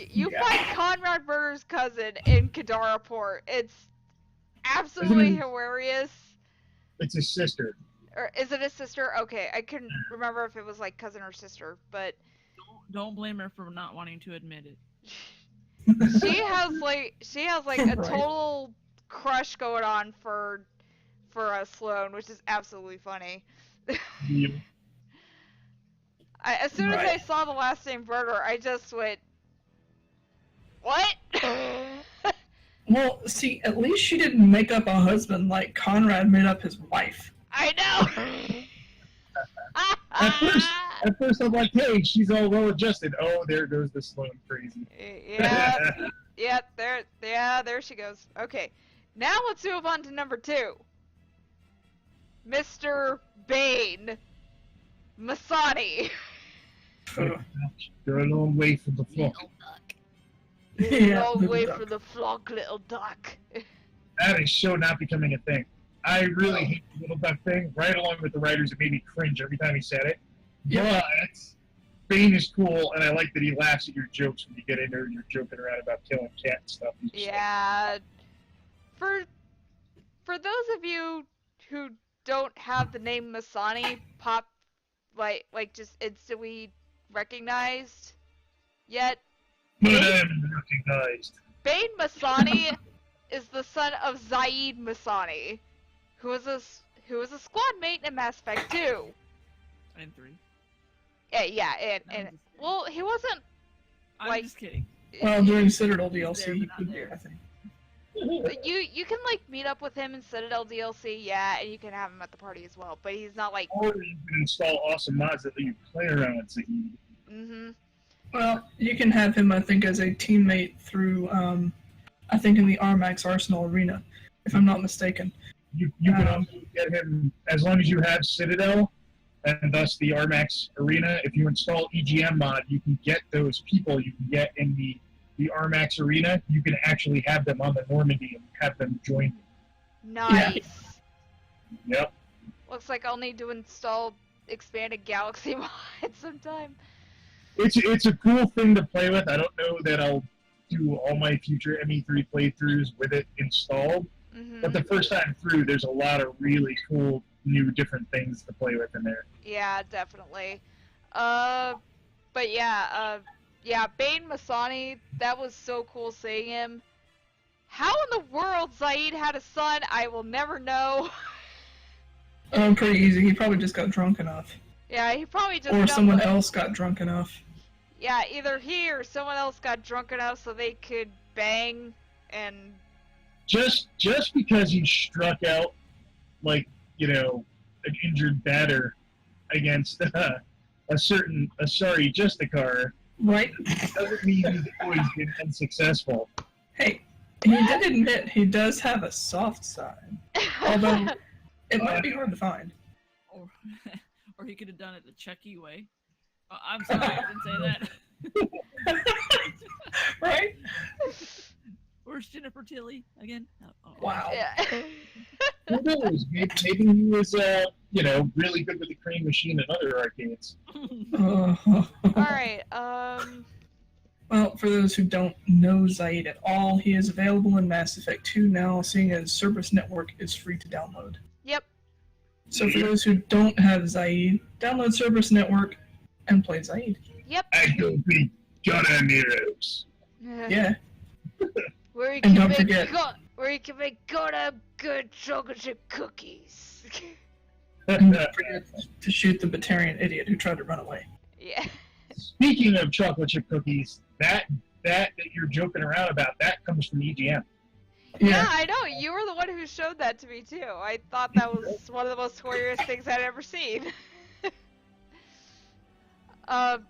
You find Conrad Werner's cousin in Kadara Port. It's absolutely hilarious. It's his sister. Or is it a sister? Okay, I couldn't remember if it was like cousin or sister, but Don't blame her for not wanting to admit it. she has like a total crush going on for Sloane, which is absolutely funny. Yeah. As soon as I saw the last name Berger, I just went, what? Well, see, at least she didn't make up a husband like Conrad made up his wife. I know! At first I'm like, hey, she's all well adjusted. Oh, there goes the Sloane crazy. There she goes. Okay, now let's move on to number 2. Mr. Bane. Missoni. Go a long way from the flock. Long way from the flock, little duck. That is so not becoming a thing. I really hate the little duck thing. Right along with the writers, it made me cringe every time he said it. Yeah. But Bane is cool, and I like that he laughs at your jokes when you get in there and you're joking around about killing cat and stuff. Yeah. For those of you who don't have the name Missoni pop like just instantly recognized yet, But I'm recognized. Bane Missoni is the son of Sayid Missoni, who was a squad mate in Mass Effect 2. And 3. Yeah, and well, he wasn't. I'm just kidding. Well, during Citadel DLC, he could be, I think. You can like meet up with him in Citadel DLC, yeah, and you can have him at the party as well. But he's not like. Or you can install awesome mods that let you play around with Sayid. Mm-hmm. Well, you can have him, I think, as a teammate through, I think, in the Armax Arsenal Arena, if I'm not mistaken. You can also get him, as long as you have Citadel, and thus the Armax Arena. If you install EGM mod, you can get those people you can get in the Armax Arena. You can actually have them on the Normandy and have them join you. Nice. Yep. Looks like I'll need to install expanded Galaxy mod sometime. It's a cool thing to play with. I don't know that I'll do all my future ME3 playthroughs with it installed, but the first time through, there's a lot of really cool new different things to play with in there. Yeah, definitely. But yeah, Bane Missoni, that was so cool seeing him. How in the world Sayid had a son, I will never know. Pretty easy. He probably just got drunk enough. Yeah, he probably just Or someone else got drunk enough. Yeah, either he or someone else got drunk enough so they could bang and... Just because he struck out, like, you know, an injured batter against a certain Asari Justicar, right? Doesn't mean he's always been unsuccessful. Hey, he did admit he does have a soft side. Although, it might be hard to find. Or he could have done it the Chucky way. Oh, I'm sorry, I didn't say that. Right? Where's Jennifer Tilly again? Oh. Wow. Yeah. Who knows? Maybe he was, you know, really good with the Crane Machine and other arcades. Alright, Well, for those who don't know Sayid at all, he is available in Mass Effect 2 now, seeing as Cerberus Network is free to download. Yep. So for those who don't have Sayid, download Cerberus Network and play Sayid. Yep. I go be Gunner Neros. Yeah. Where you And can don't make forget- where you can make good chocolate chip cookies. And don't forget to shoot the Batarian idiot who tried to run away. Yeah. Speaking of chocolate chip cookies, that you're joking around about, that comes from EGM. Yeah, I know. You were the one who showed that to me too. I thought that was one of the most hilarious things I'd ever seen. But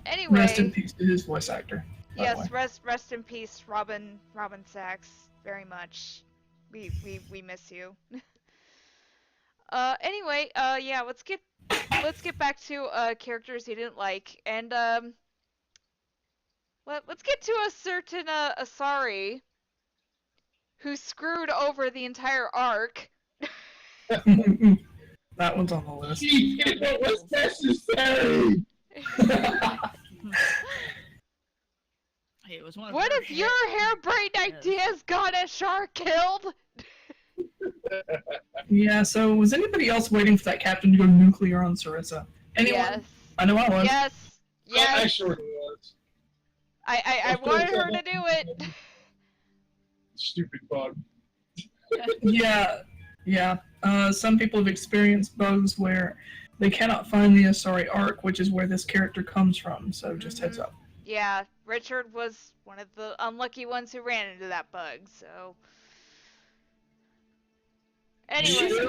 anyway. rest in peace to his voice actor. by the way. Yes, rest in peace, Robin Sachs. Very much. We miss you. Anyway, yeah, let's get back to characters you didn't like, and let's get to a certain Asari who screwed over the entire arc. That one's on the list. She did what was necessary! Hey, it was one of What her if your harebrained ideas got Ashar killed? Yeah, so was anybody else waiting for that captain to go nuclear on Cerissa? Anyone? Yes. I know I was. Yes. Yes. I sure was. I wanted her to do it. Stupid bug. Yeah. Some people have experienced bugs where They cannot find the Asari arc, which is where this character comes from, so just heads up. Yeah, Richard was one of the unlucky ones who ran into that bug, so... Anyway.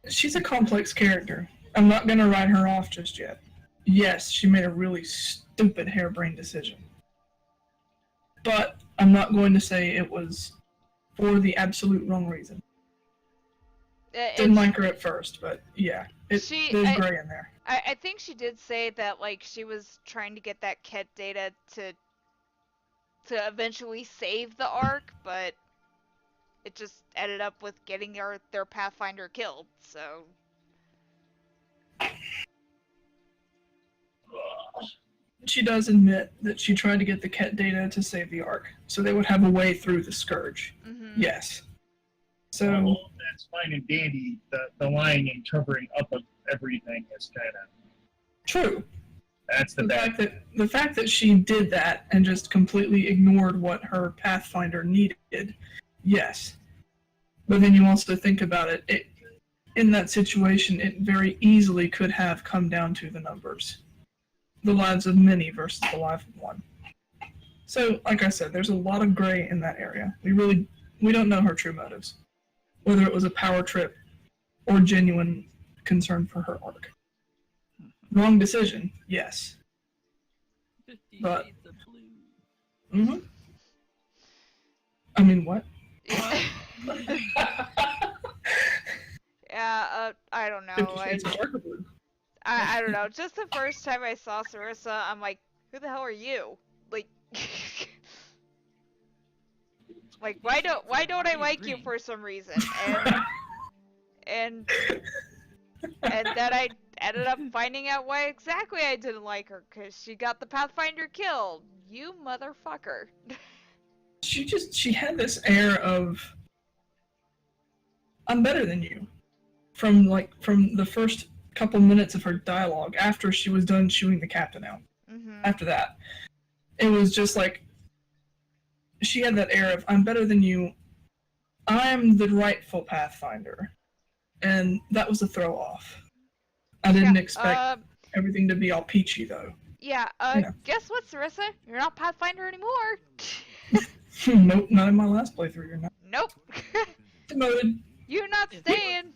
She's a complex character. I'm not gonna write her off just yet. Yes, she made a really stupid harebrained decision. But I'm not going to say it was for the absolute wrong reason. Didn't like her at first, but yeah, there's gray in there. I think she did say that, like, she was trying to get that kit data to eventually save the Ark, but it just ended up with getting their Pathfinder killed, so... She does admit that she tried to get the Ket data to save the Ark, so they would have a way through the Scourge. Yes. So well, that's fine and dandy. The lying and covering up of everything is kind of true. That's the fact that she did that and just completely ignored what her Pathfinder needed. Yes. But then you also think about it. In that situation, it very easily could have come down to the numbers. The lives of many versus the life of one. So, like I said, there's a lot of gray in that area. We don't know her true motives. Whether it was a power trip or genuine concern for her Ark. Wrong decision, yes. 50 But... Shades of Blue. Mm-hmm. I mean, what? Yeah, I don't know. 50 Shades of Darker Blue. I don't know. Just the first time I saw Cerissa, I'm like, who the hell are you? Like, like why don't I like you for some reason? And then I ended up finding out why exactly I didn't like her, because she got the Pathfinder killed. You motherfucker. She had this air of, I'm better than you. From the first couple minutes of her dialogue after she was done chewing the captain out. After that, it was just like, she had that air of, I'm better than you. I'm the rightful Pathfinder. And that was a throw off. I didn't expect everything to be all peachy, though. Yeah, guess what, Cerissa? You're not Pathfinder anymore. Nope, not in my last playthrough, you're not. Nope. Demoted. You're not staying.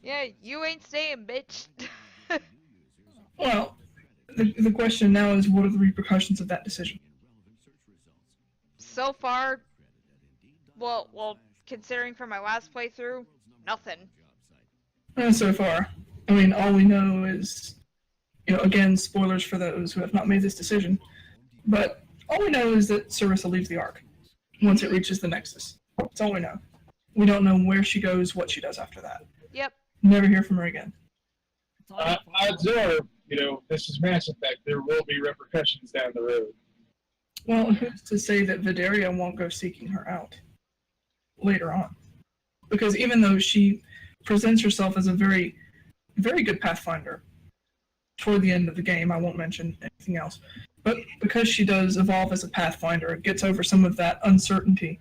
Yeah, you ain't staying, bitch. Well, the question now is, what are the repercussions of that decision? So far, well, considering from my last playthrough, nothing. So far, I mean, all we know is, again, spoilers for those who have not made this decision, but all we know is that Cerissa leaves the Ark once it reaches the Nexus. That's all we know. We don't know where she goes, what she does after that. Yep. Never hear from her again. Odds are, this is Mass Effect. There will be repercussions down the road. Well, who's to say that Videria won't go seeking her out later on? Because even though she presents herself as a very, very good Pathfinder toward the end of the game, I won't mention anything else, but because she does evolve as a Pathfinder, gets over some of that uncertainty,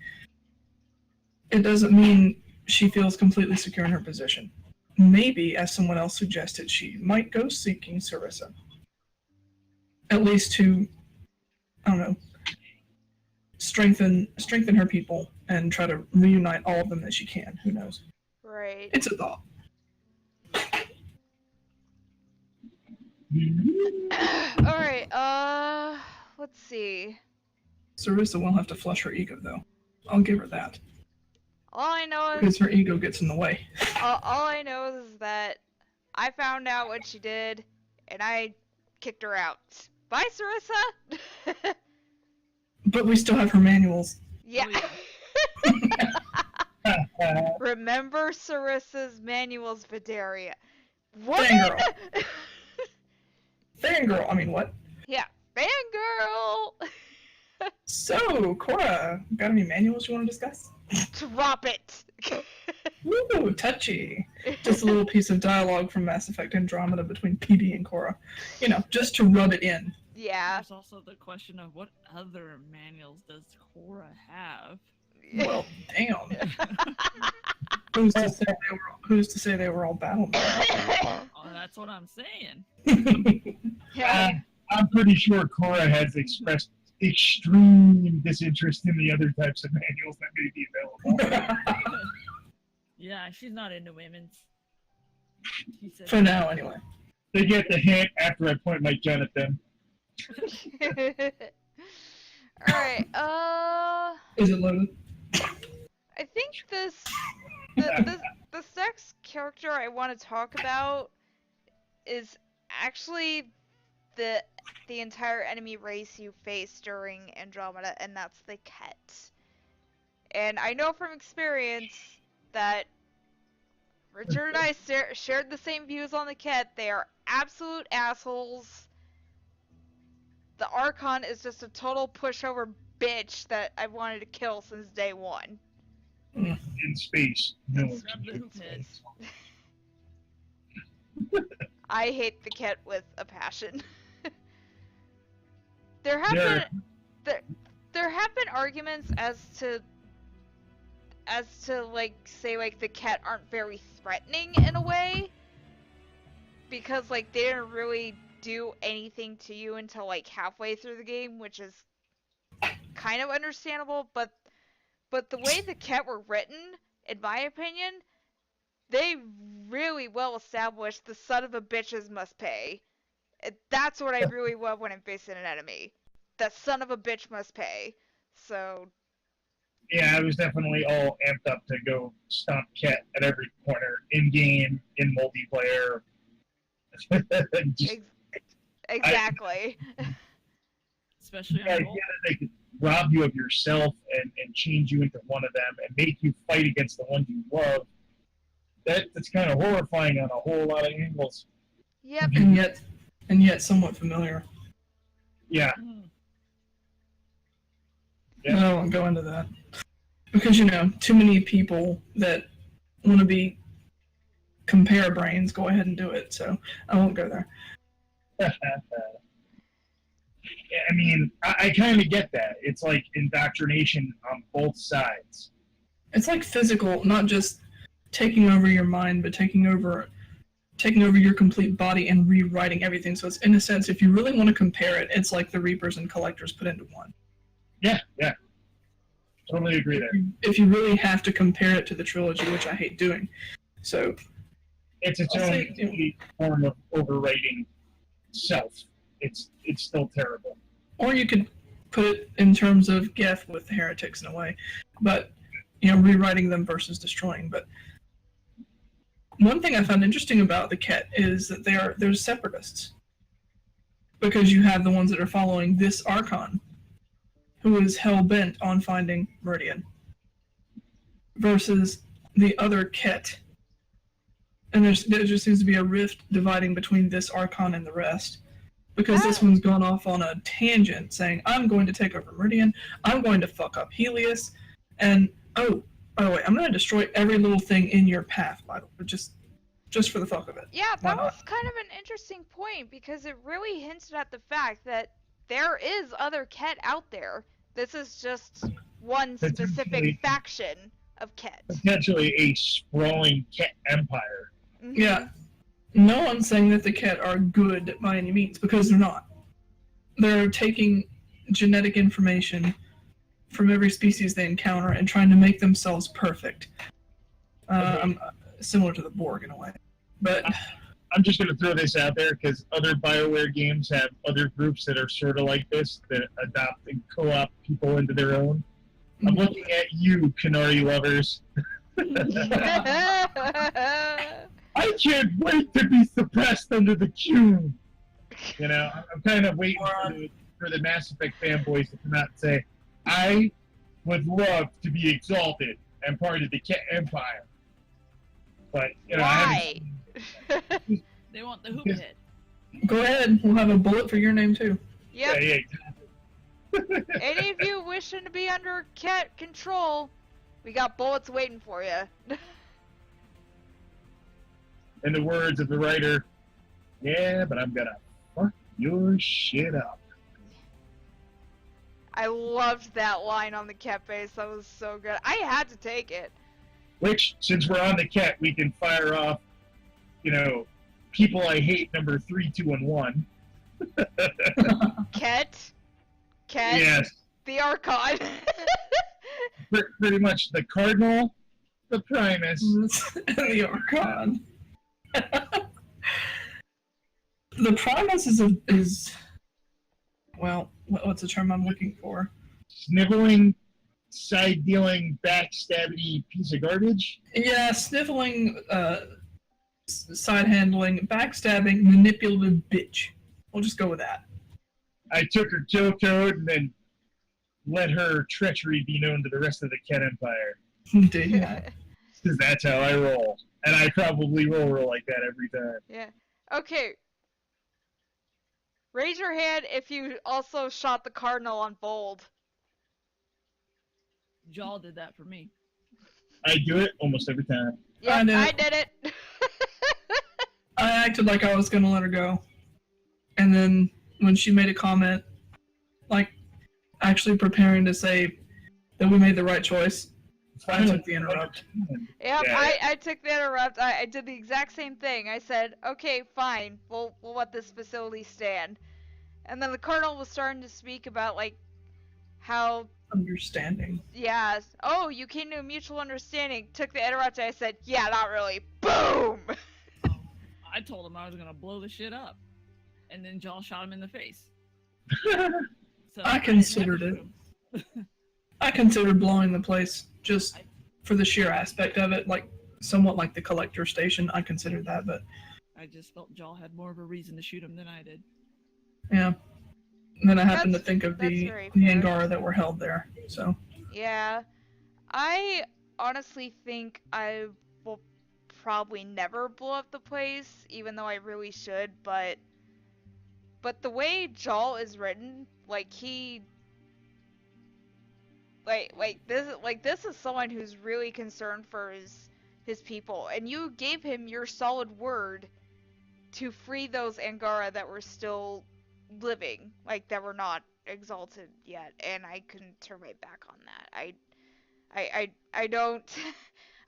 it doesn't mean she feels completely secure in her position. Maybe, as someone else suggested, she might go seeking Cerissa. At least to, I don't know, strengthen her people and try to reunite all of them that she can. Who knows? Right. It's a thought. Alright, let's see. Cerissa will have to flush her ego, though. I'll give her that. All I know is... Because her ego gets in the way. all I know is that I found out what she did, and I kicked her out. Bye, Cerissa! But we still have her manuals. Yeah. Remember Cerissa's manuals, Videria. What? Fangirl, I mean, what? Yeah, fangirl! So, Cora, got any manuals you want to discuss? Drop it! Ooh, touchy. Just a little piece of dialogue from Mass Effect Andromeda between PD and Cora. Just to rub it in. Yeah. There's also the question of what other manuals does Cora have? Well, damn. Who's to say they were all battle mad? Oh, that's what I'm saying. Yeah. I'm pretty sure Cora has expressed extreme disinterest in the other types of manuals that may be available. Yeah, she's not into women's. She said, For now, anyway. They get the hint after I point my gun at them. Alright, Is it loaded? I think the next character I want to talk about is actually the entire enemy race you face during Andromeda, and that's the Ket. And I know from experience that Richard and I shared the same views on the Ket. They are absolute assholes. The Archon is just a total pushover bitch that I've wanted to kill since day one. In space. No. Grab the hoop head. I hate the Ket with a passion. There have been arguments as to like say like the Ket aren't very threatening in a way, because like they didn't really do anything to you until like halfway through the game, which is kind of understandable, but the way the Ket were written, in my opinion, they really well established the son of a bitches must pay. That's what I really love when I'm facing an enemy. That son of a bitch must pay. So Yeah, I was definitely all amped up to go stomp Ket at every corner, in game, in multiplayer. exactly. Especially the on idea roll. that they could rob you of yourself and change you into one of them and make you fight against the ones you love. That's kind of horrifying on a whole lot of angles. Yep. And yet somewhat familiar. Yeah. I don't want to go into that. Because, too many people that want to be compare brains go ahead and do it, so I won't go there. I mean, I kind of get that. It's like indoctrination on both sides. It's like physical, not just taking over your mind, but taking over your complete body and rewriting everything. So it's, in a sense, if you really want to compare it, it's like the Reapers and Collectors put into one. Yeah. Totally agree there. If you really have to compare it to the trilogy, which I hate doing. So it's its own complete form of overwriting self. It's still terrible. Or you could put it in terms of Geth with the heretics in a way, but rewriting them versus destroying. But one thing I found interesting about the Ket is that they're separatists, because you have the ones that are following this Archon, who is hell-bent on finding Meridian, versus the other Ket. And there just seems to be a rift dividing between this Archon and the rest. Because this one's gone off on a tangent, saying, I'm going to take over Meridian, I'm going to fuck up Helios, and, oh, by the way, I'm going to destroy every little thing in your path, by the way, just for the fuck of it. Yeah, that was kind of an interesting point, because it really hinted at the fact that there is other Ket out there. This is just one specific faction of Ket. Potentially a sprawling Ket empire. Mm-hmm. Yeah. No one's saying that the Ket are good by any means, because they're not. They're taking genetic information from every species they encounter and trying to make themselves perfect. Similar to the Borg in a way. But I'm just going to throw this out there because other BioWare games have other groups that are sort of like this, that adopt and co-opt people into their own. I'm looking at you, Canary lovers. I can't wait to be suppressed under the cube. I'm kind of waiting for the Mass Effect fanboys to come out and say, I would love to be exalted and part of the Ket Empire. But, why? They want the hoop head. Go ahead, we'll have a bullet for your name too. Yep. Yeah. Any of you wishing to be under Ket control, we got bullets waiting for you. In the words of the writer, yeah, but I'm gonna fuck your shit up. I loved that line on the Ket base. That was so good. I had to take it. Which, since we're on the cat, we can fire off, people I hate number 3, 2, and 1. Ket? Yes. The Archon. Pretty much the Cardinal, the Primus, and the Archon. The Primus is well, what's the term I'm looking for? Sniveling, side-dealing, backstabby piece of garbage? Yeah, sniveling, side-handling, backstabbing, manipulative bitch. We'll just go with that. I took her kill code and then let her treachery be known to the rest of the Cat Empire. Did you? Because that's how I roll. And I probably roll like that every time. Yeah. Okay. Raise your hand if you also shot the Cardinal on Bold. Jaw did that for me. I do it almost every time. Yeah, I did it. I acted like I was gonna let her go. And then when she made a comment, like actually preparing to say that we made the right choice, I took the interrupt. Yep, Yeah. I took the interrupt. I did the exact same thing. I said, okay, fine, we'll let this facility stand. And then the Colonel was starting to speak about, like, how... Understanding. Yeah, oh, you came to a mutual understanding. Took the interrupt, and I said, yeah, not really. Boom! I told him I was gonna blow the shit up. And then Jaw shot him in the face. So I considered it. I considered blowing the place just for the sheer aspect of it, like somewhat like the collector station. I considered that, but I just felt Jaw had more of a reason to shoot him than I did. yeah. And then I happened to That's- think of that's the very fair. Angara that were held there. So Yeah. I honestly think I will probably never blow up the place, even though I really should, but the way Jaw is written, like he this is someone who's really concerned for his people, and you gave him your solid word to free those Angara that were still living, like that were not exalted yet, and I couldn't turn my back on that. I don't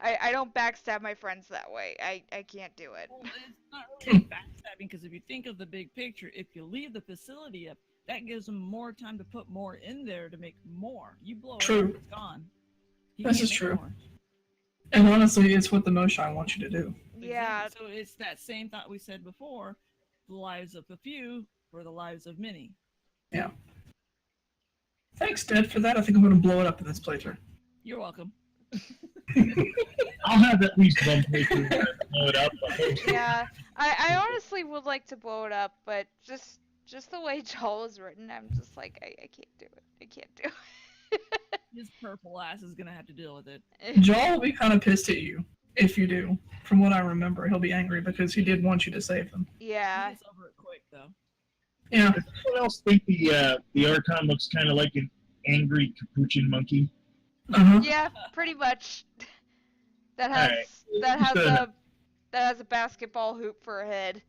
I don't backstab my friends that way. I can't do it. Well, it's not really backstabbing, because if you think of the big picture, if you leave the facility up, that gives them more time to put more in there to make more. You blow it True. up, it's gone. He This can't is make true. more. and honestly, it's what the Moshai wants you to do. Yeah. Exactly. So it's that same thought we said before: the lives of a few for the lives of many. Yeah. Thanks, Dad, for that. I think I'm going to blow it up in this playthrough. You're welcome. I'll have at least one playthrough to blow it up. Yeah, I honestly would like to blow it up, but just the way Joel is written, I'm just like, I can't do it. I can't do it. His purple ass is gonna have to deal with it. Joel will be kind of pissed at you if you do. From what I remember, he'll be angry because he did want you to save them. Yeah. He gets over it quick though. Yeah. Does anyone else think the Archon looks kind of like an angry capuchin monkey? Uh-huh. Yeah, pretty much. That Alright. has a basketball hoop for a head.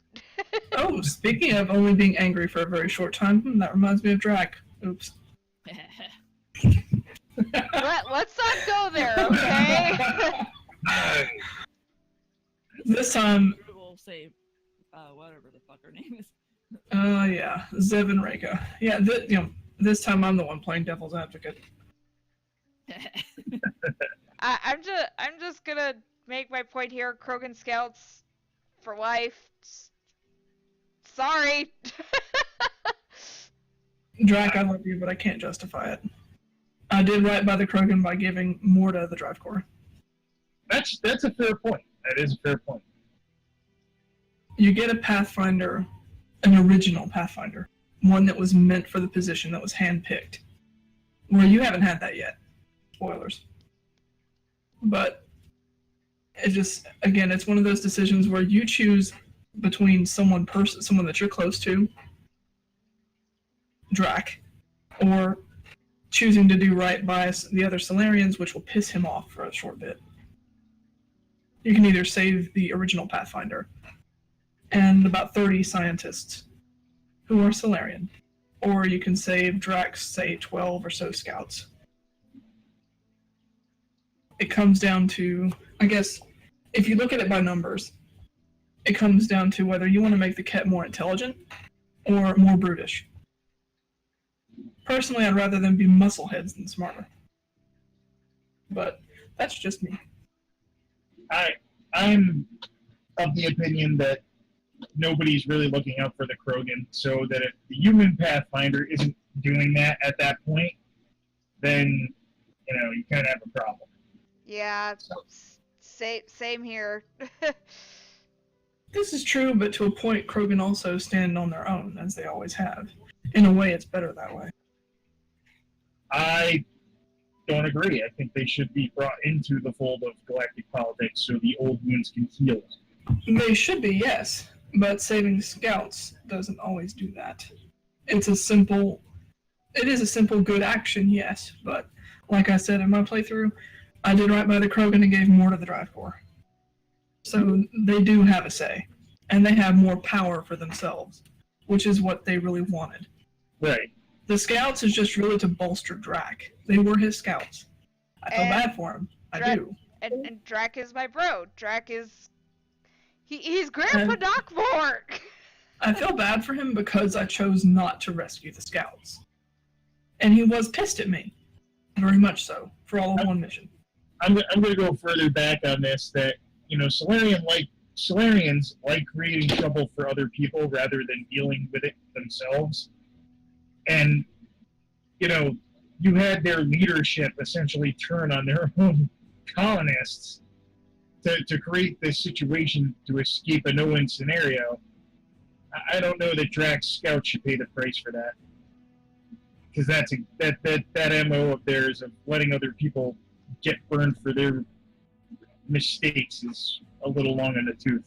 Oh, speaking of only being angry for a very short time, that reminds me of Drac. Oops. Let's not go there, okay? This time, We'll say, whatever the fuck her name is. yeah, Zev and Rega. Yeah, this time I'm the one playing devil's advocate. I'm just gonna make my point here. Krogan Scouts for life. Sorry. Drac, I love you, but I can't justify it. I did right by the Krogan by giving more to the Drive Core. That's a fair point. That is a fair point. You get a Pathfinder, an original Pathfinder, one that was meant for the position, that was handpicked. Well, you haven't had that yet. Spoilers. But it just, again, it's one of those decisions where you choose between someone that you're close to, Drac, or choosing to do right by the other Solarians, which will piss him off for a short bit. You can either save the original Pathfinder and about 30 scientists who are Solarian, or you can save Drac's, say, 12 or so scouts. It comes down to I guess, if you look at it by numbers, it comes down to whether you want to make the Ket more intelligent or more brutish. Personally, I'd rather them be muscleheads than smarter. But that's just me. I'm of the opinion that nobody's really looking out for the Krogan, so that if the human Pathfinder isn't doing that at that point, then, you kind of have a problem. Yeah, same here. This is true, but to a point, Krogan also stand on their own, as they always have. In a way, it's better that way. I don't agree. I think they should be brought into the fold of galactic politics so the old wounds can heal. They should be, yes, but saving scouts doesn't always do that. It is a simple good action, yes, but like I said in my playthrough, I did right by the Krogan and gave more to the Drive Corps. So they do have a say, and they have more power for themselves, which is what they really wanted. Right. The scouts is just really to bolster Drac. They were his scouts. I feel bad for him. I do. And Drac is my bro. Drac is... He's Grandpa Knockmore! I feel bad for him because I chose not to rescue the scouts. And he was pissed at me. Very much so. For all of one mission. I'm going to go further back on this, that, Solarians like creating trouble for other people rather than dealing with it themselves. And, you had their leadership essentially turn on their own colonists to create this situation to escape a no-win scenario. I don't know that Drac's scouts should pay the price for that. Because that MO of theirs of letting other people get burned for their mistakes is a little long in the tooth.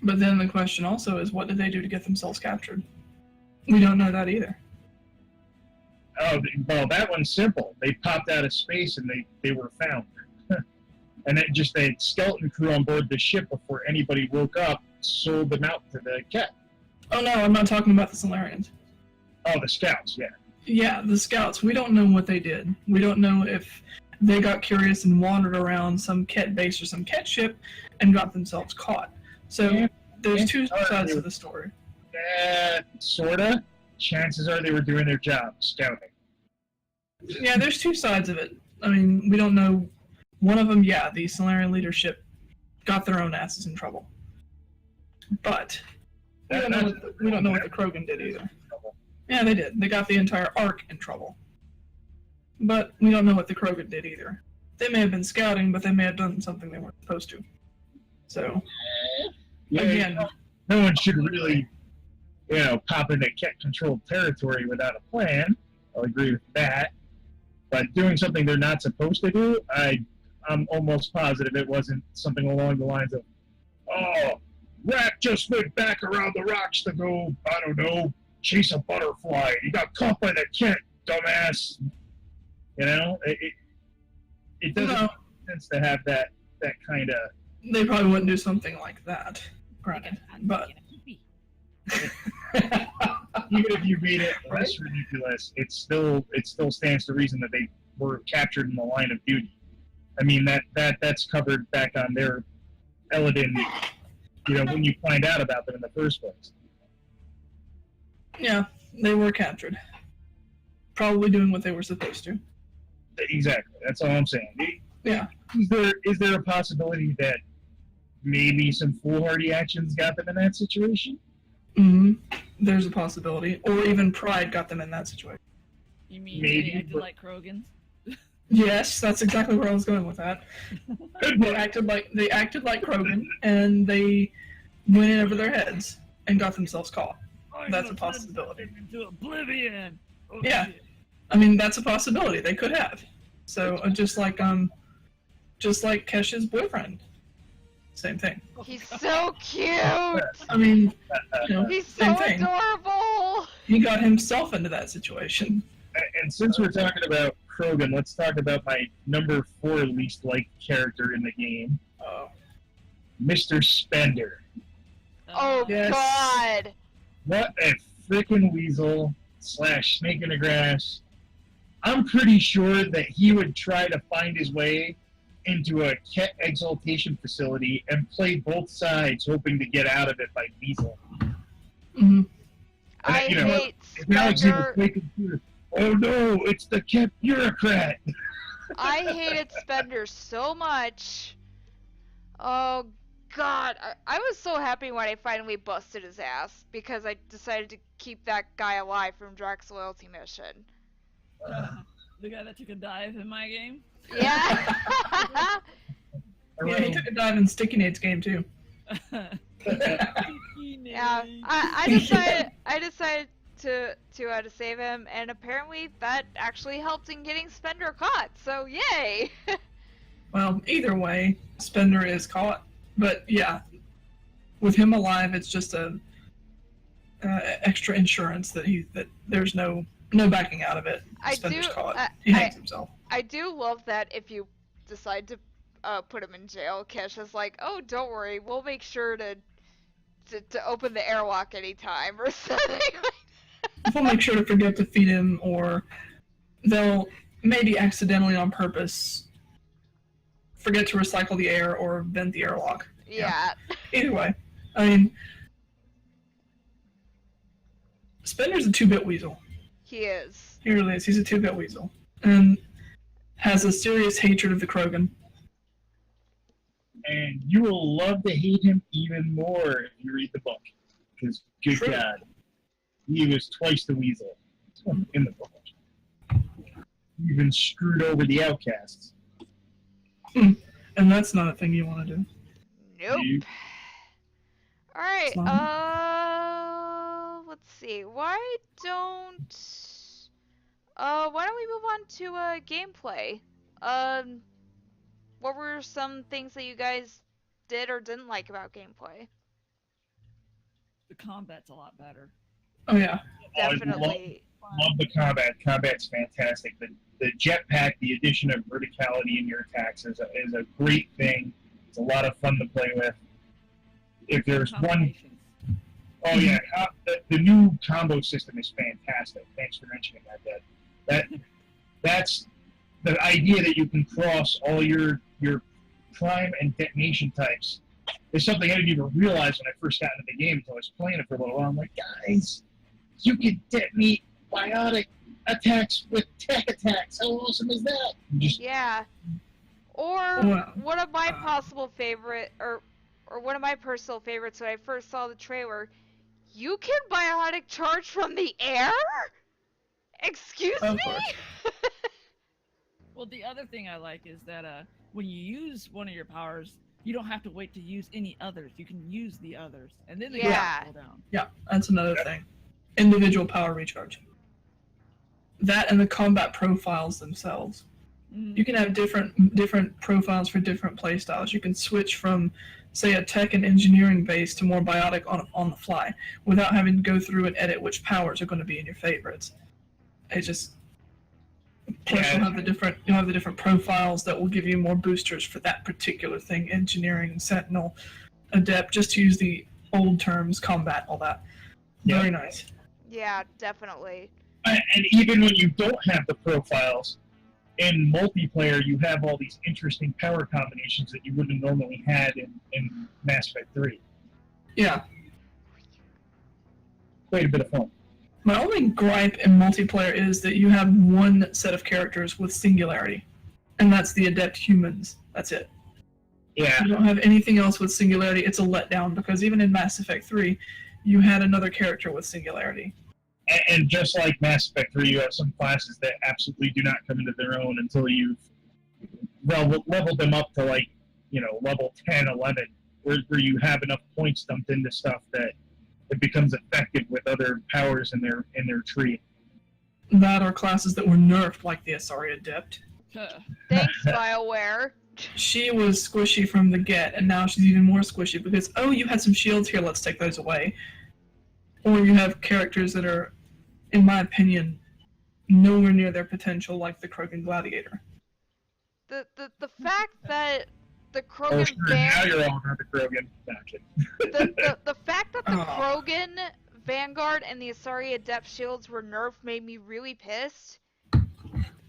But then the question also is, what did they do to get themselves captured? We don't know that either. Oh, well, that one's simple. They popped out of space and they were found. And then just a skeleton crew on board the ship before anybody woke up sold them out to the Ket. Oh no, I'm not talking about the Solarians. Oh, the scouts, yeah. Yeah, the scouts. We don't know what they did. We don't know if they got curious and wandered around some Ket base or some Ket ship and got themselves caught. So there's two sides of the story. Sorta. Chances are they were doing their job, scouting. Yeah, there's two sides of it. I mean, we don't know. One of them, the Solarian leadership got their own asses in trouble. But we don't know what the Krogan did either. Yeah, they did. They got the entire Ark in trouble. But we don't know what the Krogan did either. They may have been scouting, but they may have done something they weren't supposed to. So, again... No one should really, pop into Ket-controlled territory without a plan. I'll agree with that. But doing something they're not supposed to do, I'm almost positive it wasn't something along the lines of, Rat just went back around the rocks to go, I don't know, chase a butterfly. He got caught by the Ket, dumbass. It doesn't make sense to have that kind of... They probably wouldn't do something like that, granted, but... Even if you read it less ridiculous, it still stands to reason that they were captured in the line of duty. I mean, that's covered back on their Eladin, when you find out about them in the first place. Yeah, they were captured. Probably doing what they were supposed to. Exactly. That's all I'm saying. Yeah. Is there a possibility that maybe some foolhardy actions got them in that situation? Mm-hmm. There's a possibility. Or even pride got them in that situation. You mean Maybe, they acted like Krogans? Yes, that's exactly where I was going with that. They acted like Krogan, and they went in over their heads and got themselves caught. That's a possibility. Into oblivion. Oh, Yeah. shit. I mean, that's a possibility. They could have. So just like Kesh's boyfriend. Same thing. He's so cute! I mean, He's same so thing. adorable! He got himself into that situation. And since we're talking about Krogan, let's talk about my number 4 least liked character in the game, Mr. Spender. Oh Yes. God! What a freaking weasel / snake in the grass. I'm pretty sure that he would try to find his way into a Ket exaltation facility and played both sides, hoping to get out of it by weasel. Mm-hmm. I hate Alex even Spender. played computer. Oh no, it's the Ket bureaucrat. I hated Spender so much. Oh God, I was so happy when I finally busted his ass because I decided to keep that guy alive from Drax's loyalty mission. The guy that took a dive in my game? Yeah. Yeah, he took a dive in Sticky Nate's game too. Yeah. I decided to save him, and apparently that actually helped in getting Spender caught. So yay. Well, either way, Spender is caught. But yeah, with him alive, it's just a extra insurance that there's no backing out of it. Spender's caught. He hangs himself. I do love that if you decide to put him in jail, Kesha's like, oh, don't worry, we'll make sure to open the airlock anytime or something. We'll make sure to forget to feed him, or they'll maybe accidentally on purpose forget to recycle the air or vent the airlock. Yeah. Either way, I mean, Spender's a 2-bit weasel. He is. He really is. He's a 2-bit weasel. And has a serious hatred of the Krogan. And you will love to hate him even more if you read the book. Because, good True. God, he was twice the weasel in the book. He even screwed over the outcasts. And that's not a thing you want to do. Nope. Alright, Sloane? let's see. Why don't we move on to gameplay? What were some things that you guys did or didn't like about gameplay? The combat's a lot better. Oh yeah. Definitely. Love the combat. Combat's fantastic. The jetpack, the addition of verticality in your attacks is a great thing. It's a lot of fun to play with. If there's one... Oh yeah, the new combo system is fantastic. Thanks for mentioning that. That's the idea that you can cross all your prime and detonation types is something I didn't even realize when I first got into the game until I was playing it for a little while. I'm like, guys, you can detonate biotic attacks with tech attacks. How awesome is that? Yeah. Or Well, one of my possible favorite, or one of my personal favorites when I first saw the trailer, you can biotic charge from the air? Excuse Of me? course. Well, the other thing I like is that when you use one of your powers, you don't have to wait to use any others. You can use the others, and then they Yeah. go down. Yeah, that's another thing. Individual power recharge. That and the combat profiles themselves. You can have different profiles for different playstyles. You can switch from, say, a tech and engineering base to more biotic on the fly without having to go through and edit which powers are going to be in your favorites. It just plus you'll have the different profiles that will give you more boosters for that particular thing. Engineering, Sentinel, Adept, just to use the old terms, combat, all that. Yeah. Very nice. Yeah, definitely. And even when you don't have the profiles, in multiplayer, you have all these interesting power combinations that you wouldn't have normally had in Mass Effect 3. Yeah. Quite a bit of fun. My only gripe in multiplayer is that you have one set of characters with singularity, and that's the adept humans. That's it. Yeah. You don't have anything else with singularity. It's a letdown because even in Mass Effect 3, you had another character with singularity. And just like Mass Effect 3, you have some classes that absolutely do not come into their own until you've leveled them up to, like, level 10, 11, where you have enough points dumped into stuff that it becomes effective with other powers in their tree. That are classes that were nerfed, like the Asari Adept. Thanks, BioWare. She was squishy from the get, and now she's even more squishy because, oh, you had some shields here, let's take those away. Or you have characters that are, in my opinion, nowhere near their potential, like the Krogan Gladiator. The fact that the Oh, Krogan sure, now Vanguard, you're all about the Krogan. Gotcha. the fact that the Oh. Krogan Vanguard and the Asari Adept shields were nerfed made me really pissed.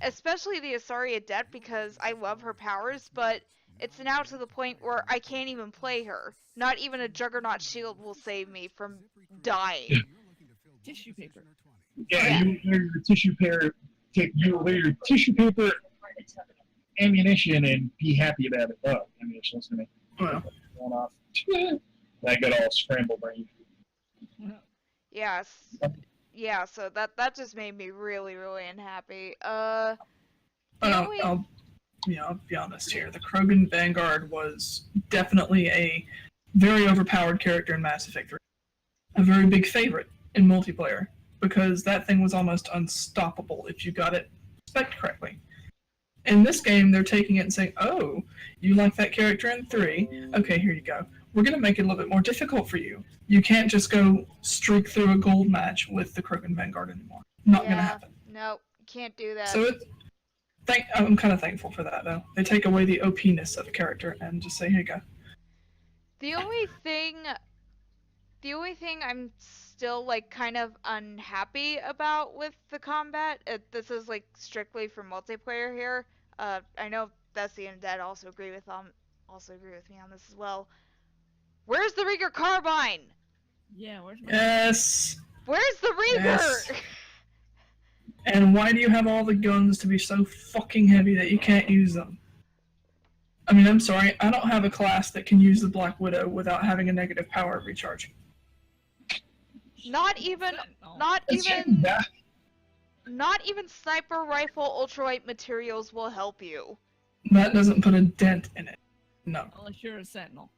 especially the Asari Adept, because I love her powers, but it's now to the point where I can't even play her. Not even a Juggernaut shield will save me from dying. Tissue paper. Yeah, you wear your tissue paper. You wear your tissue paper ammunition and be happy about it. Oh, ammunition's gonna Well, going off. I got all scrambled brain. Yes. Yeah, so that just made me really, really unhappy. The only... I'll be honest here. The Krogan Vanguard was definitely a very overpowered character in Mass Effect 3. A very big favorite in multiplayer, because that thing was almost unstoppable if you got it spec'd correctly. In this game, they're taking it and saying, oh, you like that character in 3? Okay, here you go. We're going to make it a little bit more difficult for you. You can't just go streak through a gold match with the Krogan Vanguard anymore. Not going to happen. No, you can't do that. So I'm kind of thankful for that, though. They take away the OP-ness of a character and just say, here you go. The only thing I'm still, like, kind of unhappy about with the combat, this is, like, strictly for multiplayer here. I know Bessie and Dad also agree with me on this as well. Where's the Rieger carbine? Yeah, where's my... Yes! Where's the Rieger? Yes. And why do you have all the guns to be so fucking heavy that you can't use them? I mean, I'm sorry, I don't have a class that can use the Black Widow without having a negative power recharge. Not even sniper rifle ultralight materials will help you. That doesn't put a dent in it. No. Unless you're a Sentinel.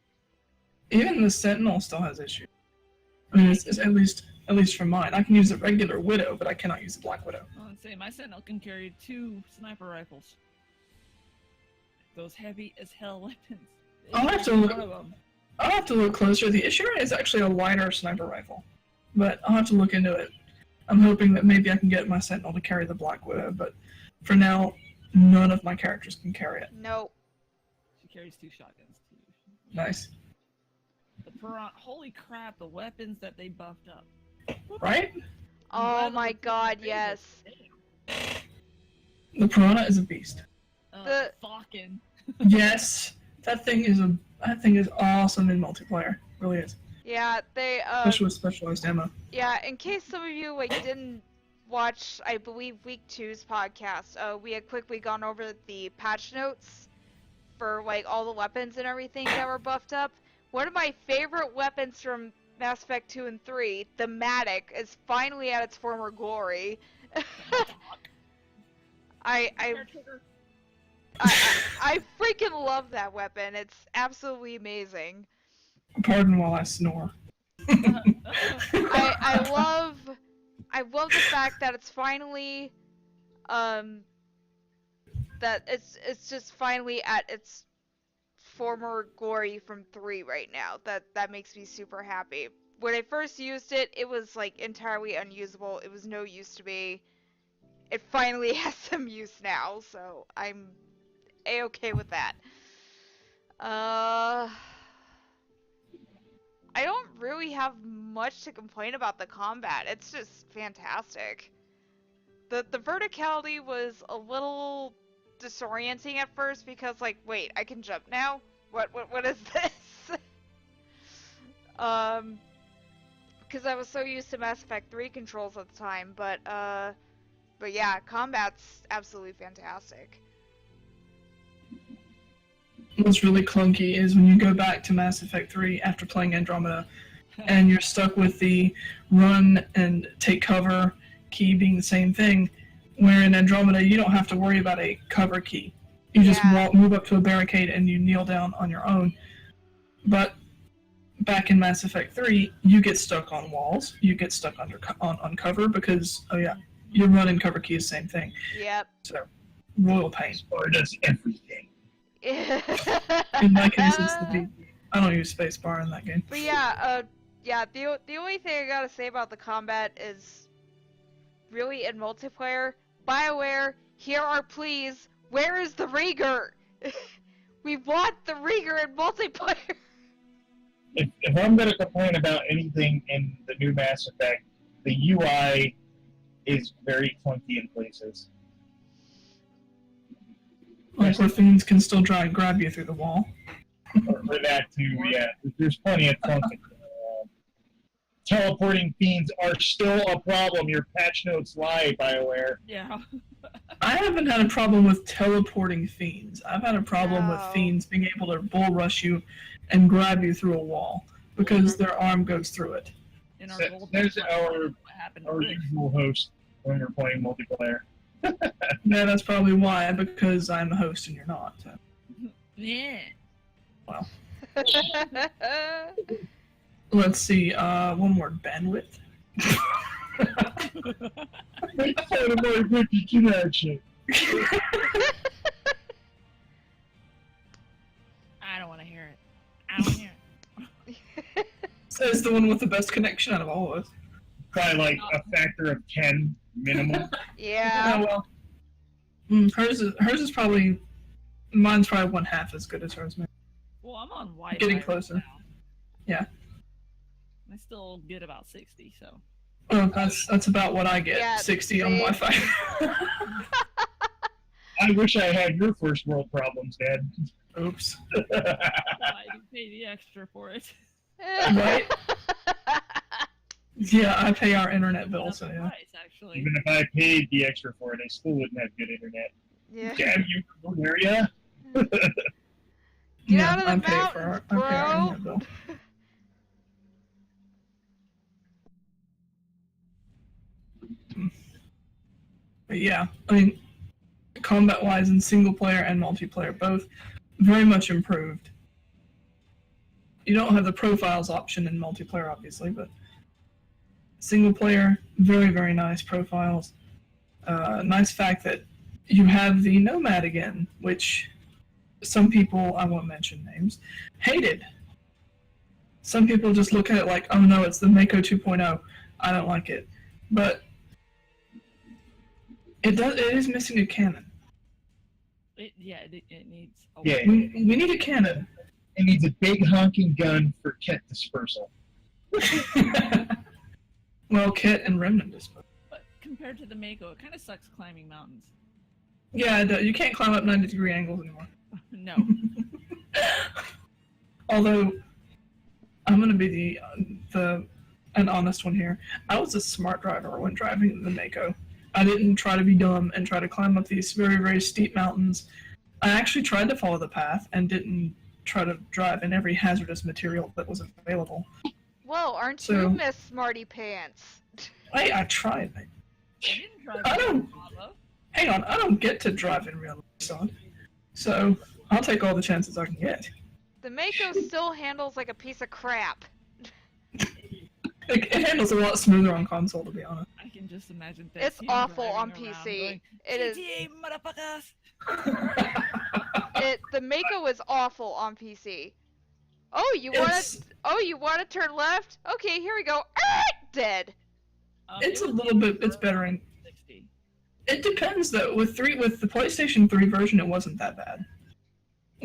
Even the Sentinel still has issues. I mean, it's at least for mine. I can use the regular Widow, but I cannot use the Black Widow. Let's say my Sentinel can carry 2 sniper rifles. Those heavy as hell weapons. I'll have to look closer. The Asari is actually a lighter sniper rifle, but I'll have to look into it. I'm hoping that maybe I can get my Sentinel to carry the Black Widow, but for now, none of my characters can carry it. Nope. She carries 2 shotguns too. Nice. The Piranha, holy crap, the weapons that they buffed up. Right? Oh my god, yes. The Piranha is a beast. Fucking. Yes, that thing is awesome in multiplayer. Really is. Yeah, they especially with specialized ammo. Yeah, in case some of you didn't watch, I believe week 2's podcast, we had quickly gone over the patch notes for all the weapons and everything that were buffed up. One of my favorite weapons from Mass Effect 2 and 3, the Matic, is finally at its former glory. I freaking love that weapon. It's absolutely amazing. Pardon while I snore. I love the fact that it's finally that it's just finally at its former glory from 3 right now. That makes me super happy. When I first used it, it was entirely unusable. It was no use to me. It finally has some use now, so I'm A-okay with that. I don't really have much to complain about the combat. It's just fantastic. The verticality was a little disorienting at first because wait, I can jump now? What is this? Because I was so used to Mass Effect 3 controls at the time, but yeah, combat's absolutely fantastic. What's really clunky is when you go back to Mass Effect 3 after playing Andromeda, and you're stuck with the run and take cover key being the same thing, where in Andromeda you don't have to worry about a cover key. You just move up to a barricade and you kneel down on your own. But back in Mass Effect 3, you get stuck on walls, you get stuck on cover because, oh yeah, your run and cover key is the same thing. Yep. So, royal pain. Or does everything. In my case, it's the V. I don't use spacebar in that game. But yeah, the only thing I gotta say about the combat is really in multiplayer, BioWare, hear our pleas, where is the Rieger? We want the Rieger in multiplayer! If I'm gonna complain about anything in the new Mass Effect, the UI is very clunky in places. Like where fiends can still try and grab you through the wall. For that too, yeah. There's plenty of function. Teleporting fiends are still a problem. Your patch notes lie, BioWare. Yeah. I haven't had a problem with teleporting fiends. I've had a problem with No. fiends being able to bull rush you and grab you through a wall because their arm goes through it. In our gold There's what happened to our Riff. usual host when we're playing multiplayer. Yeah, that's probably why, because I'm a host and you're not. So. Yeah. Wow. Let's see, one word, bandwidth. Make fun of my Ricky connection. I don't want to hear it. I don't hear it. Says the one with the best connection out of all of us. Probably like a factor of 10 minimum. Yeah. Oh, well. Hers is probably, mine's probably 1/2 as good as hers, man. Well, I'm on Wi-Fi. Getting right closer. now. Yeah. I still get about 60, so. Oh, that's about what I get, Yeah, 60 on see? Wi-Fi. I wish I had your first world problems, Dad. Oops. I didn't pay the extra for it. Right? Yeah, I pay our internet bill, That's so the yeah. price, actually. Even if I paid the extra for it, I still wouldn't have good internet. Yeah. Damn you, rural area. Get out of the I pay mountains, I pay our bro. internet bill. But yeah, I mean, combat-wise in single player and multiplayer, both very much improved. You don't have the profiles option in multiplayer, obviously, but single player, very, very nice profiles. Nice fact that you have the Nomad again, which some people, I won't mention names, hated. Some people just look at it like, oh no, it's the Mako 2.0. I don't like it. But it is missing a cannon. It needs a Yeah. We need a cannon. It needs a big honking gun for Ket dispersal. Well, Kit and Remnant disposal. But compared to the Mako, it kind of sucks climbing mountains. Yeah, you can't climb up 90-degree angles anymore. No. Although, I'm gonna be an honest one here. I was a smart driver when driving the Mako. I didn't try to be dumb and try to climb up these very, very steep mountains. I actually tried to follow the path and didn't try to drive in every hazardous material that was available. Whoa, aren't So- you Miss Smarty Pants? I tried. I didn't drive I don't- lava. Hang on, I don't get to drive in real life, son. So, I'll take all the chances I can get. The Mako still handles like a piece of crap. It handles a lot smoother on console, to be honest. I can just imagine that. It's awful on PC. It is. GTA, motherfuckers! The Mako is awful on PC. Oh, you want to turn left? Okay, here we go. Dead. It's it a was little bit. It's for better in. 60. It depends though. With the PlayStation 3 version, it wasn't that bad.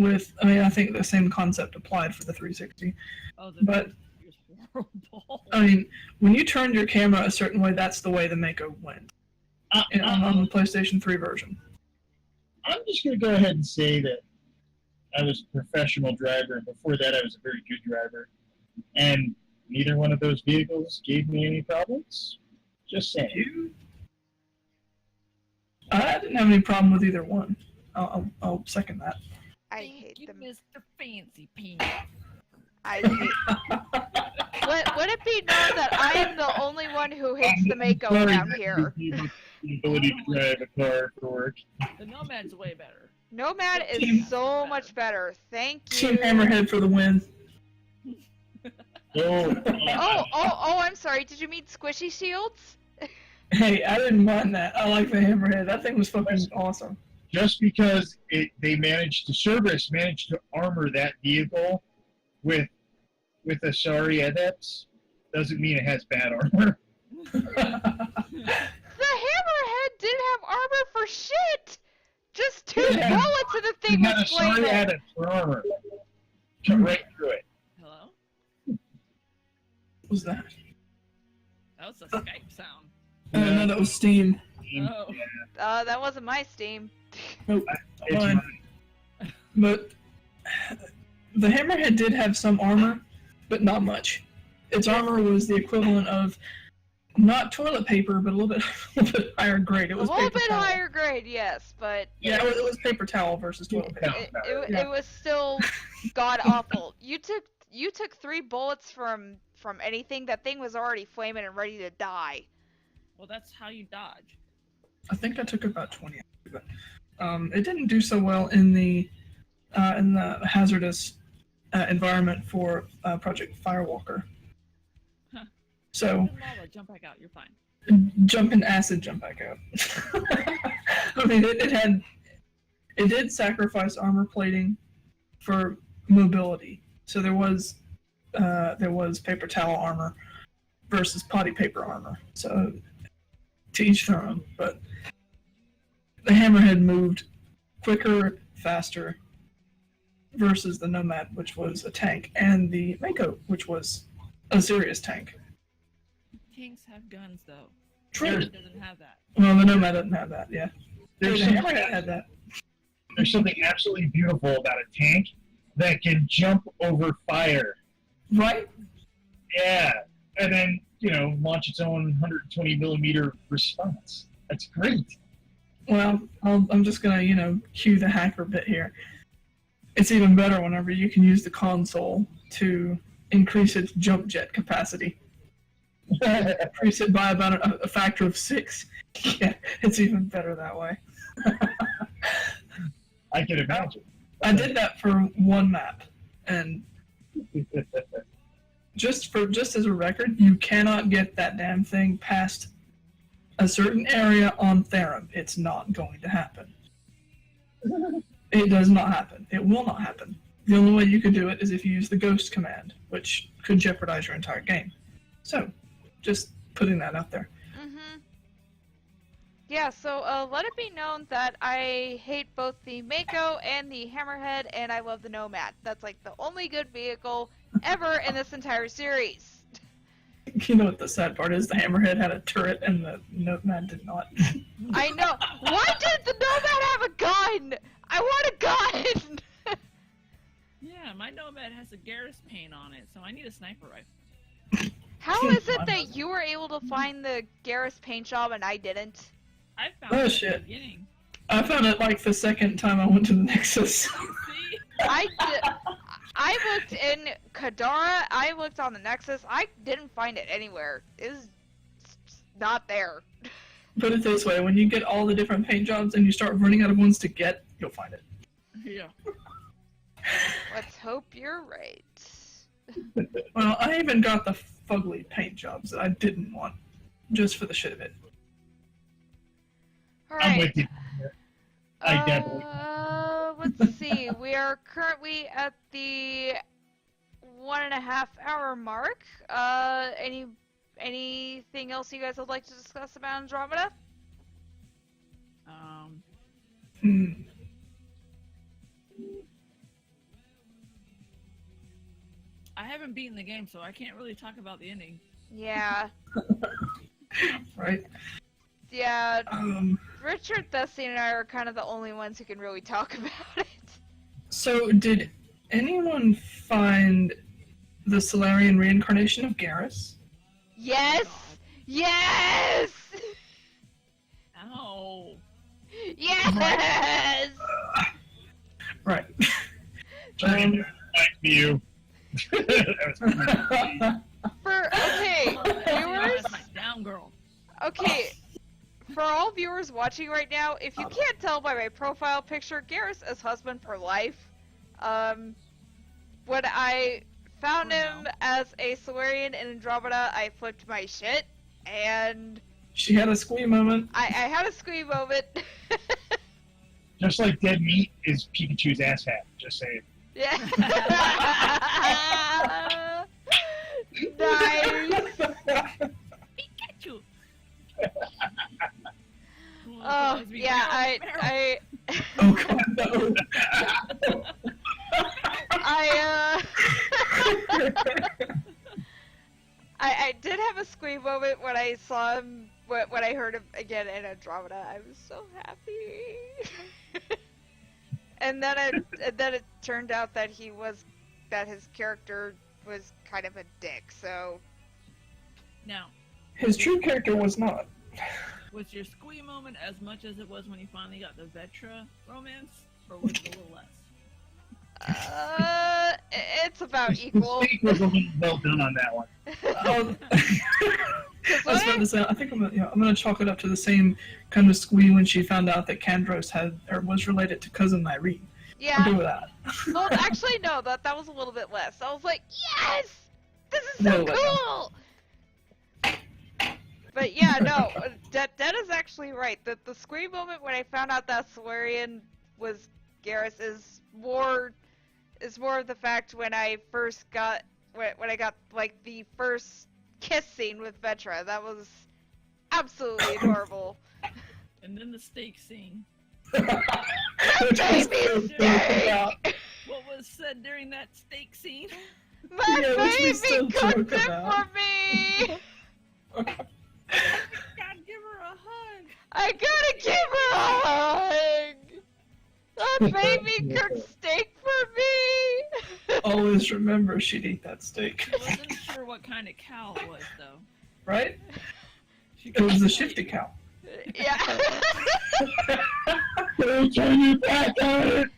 I think the same concept applied for the 360. Oh, But was horrible. I mean, when you turned your camera a certain way, that's the way the Mako went. On the PlayStation 3 version. I'm just going to go ahead and say that I was a professional driver, and before that I was a very good driver. And neither one of those vehicles gave me any problems. Just saying. I didn't have any problem with either one. I'll second that. I Thank hate you, them. Mr. Fancy Pants. I hate. Let it be known that I am the only one who hates the Mako Sorry, around here. The ability to drive a car for work. The Nomad's way better. Nomad Team- is so much better. Thank you. Team Hammerhead for the win. Oh, I'm sorry. Did you mean squishy shields? Hey, I didn't mind that. I like the Hammerhead. That thing was fucking awesome. Just because managed to armor that vehicle with Asari adepts doesn't mean it has bad armor. The Hammerhead didn't have armor for shit. Just two Yeah. bullets and the thing It had was Asari flaming. adepts for armor. Cut right through it. Hello? What was that? That was a Skype sound. No, that was Steam. Oh. That wasn't my Steam. Nope. It's Fine. mine. But the Hammerhead did have some armor, but not much. Its armor was the equivalent of not toilet paper, but a little bit higher grade. It was a little paper bit towel. higher grade, yes, but Yeah, it was paper towel versus toilet paper. it was still god awful. You took 3 bullets from anything. That thing was already flaming and ready to die. Well, that's how you dodge. I think I took about 20. But, it didn't do so well in the hazardous environment for Project Firewalker. Huh. So Jump back out. You're fine. Jump in acid, jump back out. I mean, it did sacrifice armor plating for mobility. So there was paper towel armor versus potty paper armor. So to each their own. But the Hammerhead moved quicker, faster, versus the Nomad, which was a tank, and the Mako, which was a serious tank. Tanks have guns, though. True. Nomad doesn't have that. Well, the Nomad doesn't have that, yeah. The There's Hammerhead had that. There's something absolutely beautiful about a tank that can jump over fire. Right? Yeah. And then, launch its own 120 millimeter response. That's great. Well, I'm just gonna, cue the hacker bit here. It's even better whenever you can use the console to increase its jump jet capacity. Increase it by about a factor of 6. Yeah, it's even better that way. I can imagine. I did that for one map, and just as a record, you cannot get that damn thing past a certain area on Therum. It's not going to happen. It does not happen. It will not happen. The only way you could do it is if you use the ghost command, which could jeopardize your entire game. So, just putting that out there. Mm-hmm. Yeah, so let it be known that I hate both the Mako and the Hammerhead, and I love the Nomad. That's like the only good vehicle ever in this entire series. You know what the sad part is? The Hammerhead had a turret and the Nomad did not. I know. Why did the Nomad have a gun? I want a gun! Yeah, my Nomad has a Garrus paint on it, so I need a sniper rifle. How is it that you were able to find the Garrus paint job and I didn't? I found it at shit. the beginning. I found it like the second time I went to the Nexus. See? I looked in Kadara, I looked on the Nexus, I didn't find it anywhere. It was not there. Put it this way, when you get all the different paint jobs and you start running out of ones to get, you'll find it. Yeah. Let's hope you're right. Well, I even got the fugly paint jobs that I didn't want, just for the shit of it. Alright. I'm with you. I definitely. Let's see. We are currently at the 1.5 hour mark. Anything else you guys would like to discuss about Andromeda? I haven't beaten the game, so I can't really talk about the ending. Yeah. Right? Yeah. Richard, Dusty, and I are kind of the only ones who can really talk about it. So, did anyone find the Solarian reincarnation of Garrus? Yes! Yes! Ow. Yes! Right. Trying to fight you. Okay, viewers. That's my down girl. Okay, for all viewers watching right now, if you can't tell by my profile picture, Garrus is husband for life. When I found him as a Solarian in Andromeda, I flipped my shit, and She had a squee moment. I had a scream moment. Just like dead meat is Pikachu's ass hat. Just saying. Yeah. Nice. Pikachu. Oh yeah, I Oh god, no. I did have a scream moment when I saw him, when I heard him again in Andromeda. I was so happy. And then it turned out that his character was kind of a dick. So Now, His true character was not. was your squee moment as much as it was when you finally got the Vetra romance, or was it a little less? it's about equal. The steak was a little well done on that one. I was about to say, I think I'm gonna chalk it up to the same kind of squee when she found out that Kandros was related to cousin Irene. Yeah. I'll go with that. Well, actually, no. That was a little bit less. I was like, yes, this is so cool. But yeah, no, that is actually right. The squee moment when I found out that Solarian was Garrus is more of the fact when I got like the first kiss scene with Vetra. That was absolutely adorable. And then the steak scene. Baby steak! What was said during that steak scene? My baby cooked it for me! God, give her a hug! I gotta give her a hug! My baby cooked steak for me! Always remember she'd eat that steak. I wasn't sure what kind of cow it was, though. Right? It was the shifty cow. Yeah. Don't turn your back on it!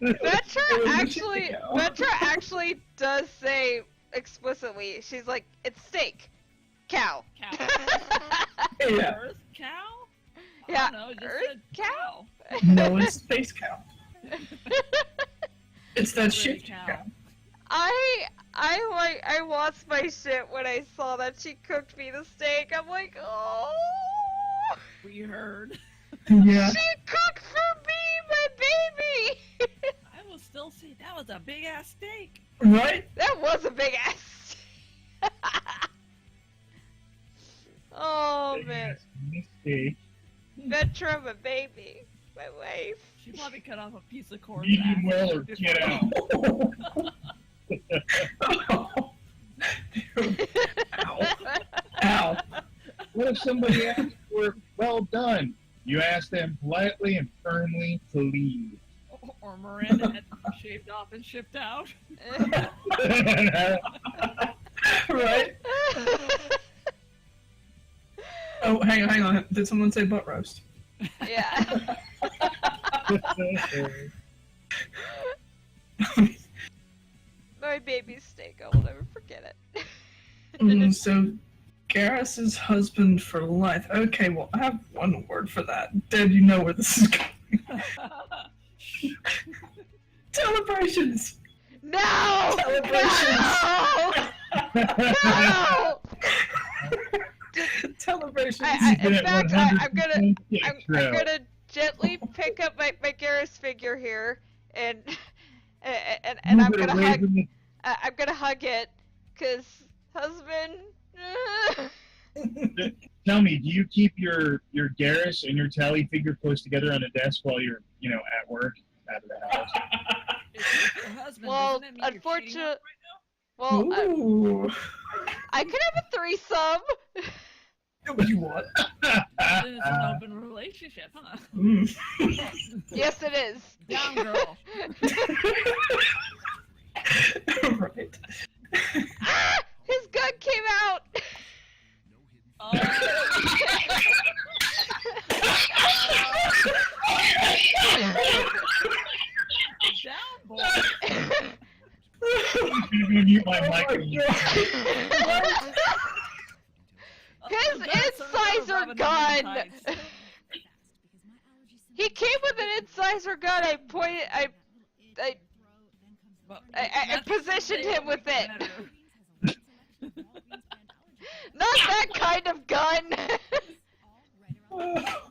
Vetra actually does say explicitly, she's like, it's steak. Cow. Cow. Yeah. Earth cow? Yeah. I don't know, it just Earth said cow? No, it's space cow. It's that Red shifty cow. cow. I lost my shit when I saw that she cooked me the steak. I'm like, oh. We heard. Yeah. She cooked for me, my baby. I will still say that was a big ass steak. Right? That was a big ass. Oh man, Mistake. Vetra, my baby, my wife. She probably cut off a piece of corn. Medium well or get out. Ow. Ow. What if somebody asks for well done? You ask them politely and firmly to leave. Or Miranda had shaved off and shipped out. Right? Oh, hang on. Did someone say butt roast? Yeah. My baby's steak, I will never forget it. So, Garrus's husband for life. Okay, well, I have one word for that. Dad, you know where this is going. Celebrations! No! Celebrations! No! Celebrations! In fact, I'm gonna gently pick up my Garrus figure here, and I'm gonna hug it, cause husband. Tell me, do you keep your Garrus and your Tally figure close together on a desk while you're, at work out of the house? Your husband, Well, doesn't it mean you're cheating on him Well, Ooh. I could have a threesome. You what? right now? Then it's an open relationship, huh? Yes, it is. Down, girl. Right. Ah! His gun came out. Oh. Down, boy. I'm gonna mute my mic. His incisor gun. He came with an incisor gun. I positioned him with it. Not that kind of gun.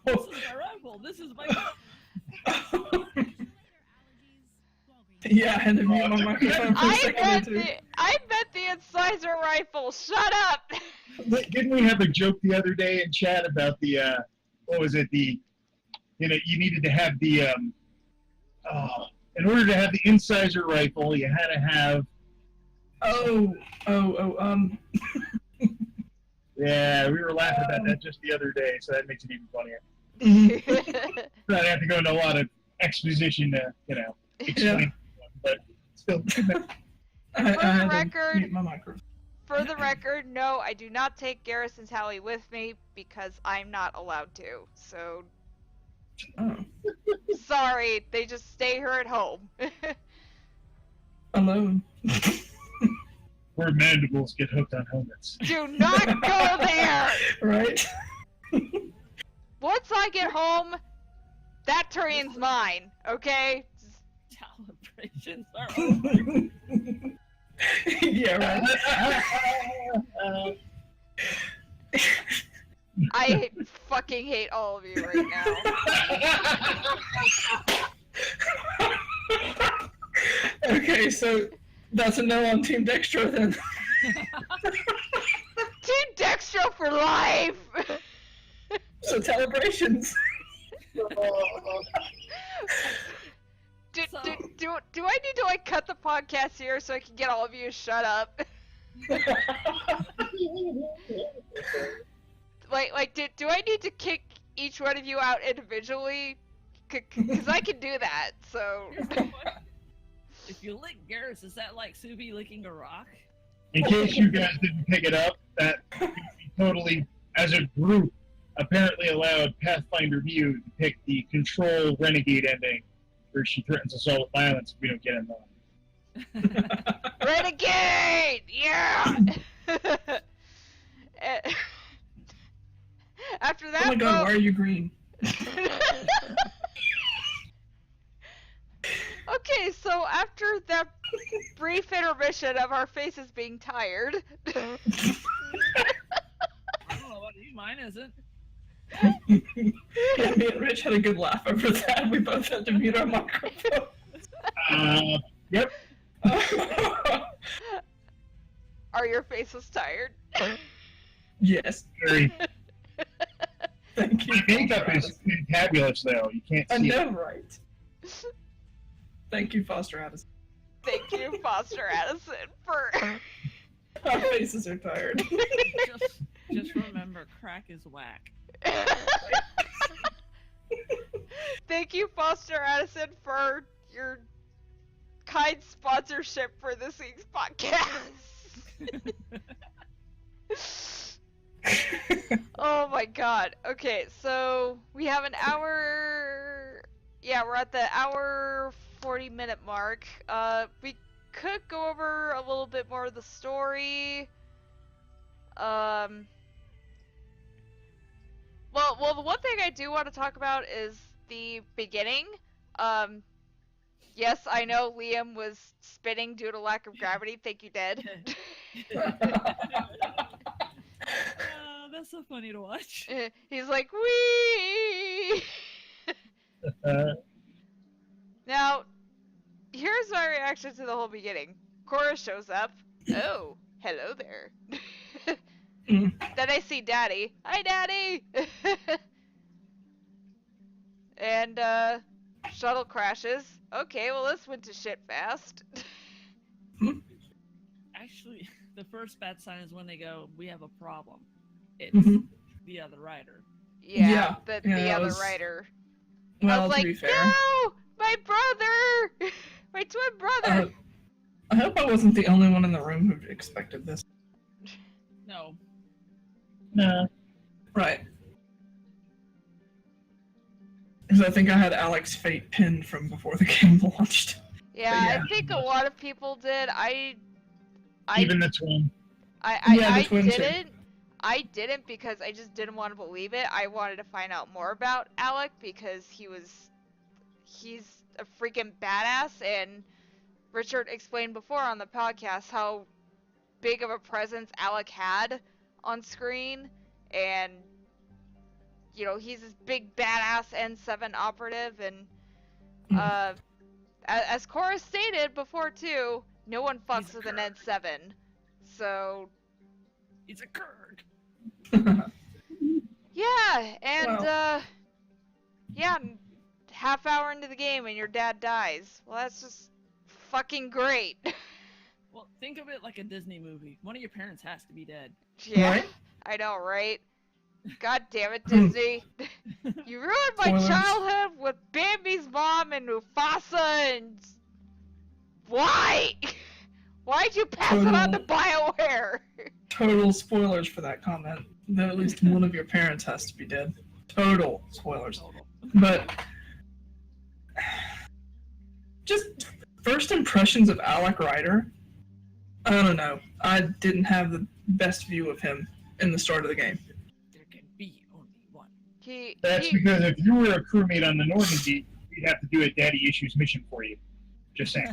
This is my rifle. This is my gun. Yeah, I had to mute my microphone for a second or two. I meant the incisor rifle. Shut up. Didn't we have a joke the other day in chat about the, what was it, you needed to have the, in order to have the incisor rifle, you had to have... Yeah, we were laughing about that just the other day, so that makes it even funnier. So I have to go into a lot of exposition to, explain, but still. I had to record- mute my microphone. For the record, no, I do not take Garrison's Hallie with me because I'm not allowed to. So, Oh. sorry, they just stay here at home. Alone. Where mandibles get hooked on helmets. Do not go there! Right? Once I get home, that terrain's mine, okay? Celebrations are over. Yeah, right. I fucking hate all of you right now. Okay, so that's a no on Team Dextro then. Team Dextro for life! So celebrations. Do I need to like cut the podcast here so I can get all of you to shut up? Do I need to kick each one of you out individually? Because I can do that, so... If you lick Garrus, is that like Subi licking a rock? In case you guys didn't pick it up, that we totally, as a group, apparently allowed Pathfinder View to pick the Control Renegade ending, where she threatens us all with violence if we don't get in line. Renegade! Yeah! After that, Oh my god, why are you green? Okay, so after that brief intermission of our faces being tired... I don't know about you, mine isn't. Yeah, me and Rich had a good laugh over that. We both had to mute our microphones. Yep. Are your faces tired? Yes. Very. Thank you. My makeup is fantabulous, though. You can't I see know, it. right? Thank you, Foster Addison. Thank you, Foster Addison, for... Our faces are tired. Just remember, crack is whack. Thank you, Foster Addison, for your kind sponsorship for this week's podcast. Oh my god. Okay, so we have an hour... Yeah, we're at the hour 40-minute mark. We could go over a little bit more of the story. Well, the one thing I do want to talk about is the beginning. Yes, I know Liam was spinning due to lack of gravity. Thank you, Dad. That's so funny to watch. He's like, wee. Now, here's my reaction to the whole beginning. Cora shows up. Oh, hello there. Mm. Then I see Daddy. Hi, Daddy! And, shuttle crashes. Okay, well, this went to shit fast. Actually, the first bad sign is when they go, we have a problem. It's Mhm. the other rider. Yeah, Yeah, the that other was- writer. I Well, was to like, be fair, no! My brother! My twin brother! I hope I wasn't the only one in the room who expected this. No. No. Right. Because I think I had Alex Fate pinned from before the game launched. Yeah, yeah. I think a lot of people did. Even the twin. Yeah, the twin too. didn't. I didn't because I just didn't want to believe it. I wanted to find out more about Alec because he's a freaking badass, and Richard explained before on the podcast how big of a presence Alec had on screen, and you know, he's this big badass N7 operative, and as Cora stated before too, no one fucks He's a with an Kurd. N7, so He's a Kurd. yeah, and Well. yeah, half hour into the game and your dad dies. Well, that's just fucking great. Well, think of it like a Disney movie. One of your parents has to be dead. Yeah, Right? I know, right? God damn it, Disney. You ruined my Spoilers. childhood with Bambi's mom and Mufasa and... Why? Why'd you pass it on to BioWare? Total spoilers for that comment. That at least one of your parents has to be dead. Total spoilers. But just first impressions of Alec Ryder, I don't know. I didn't have the best view of him in the start of the game. There can be only one. That's because if you were a crewmate on the Normandy, we'd have to do a Daddy Issues mission for you. Just saying.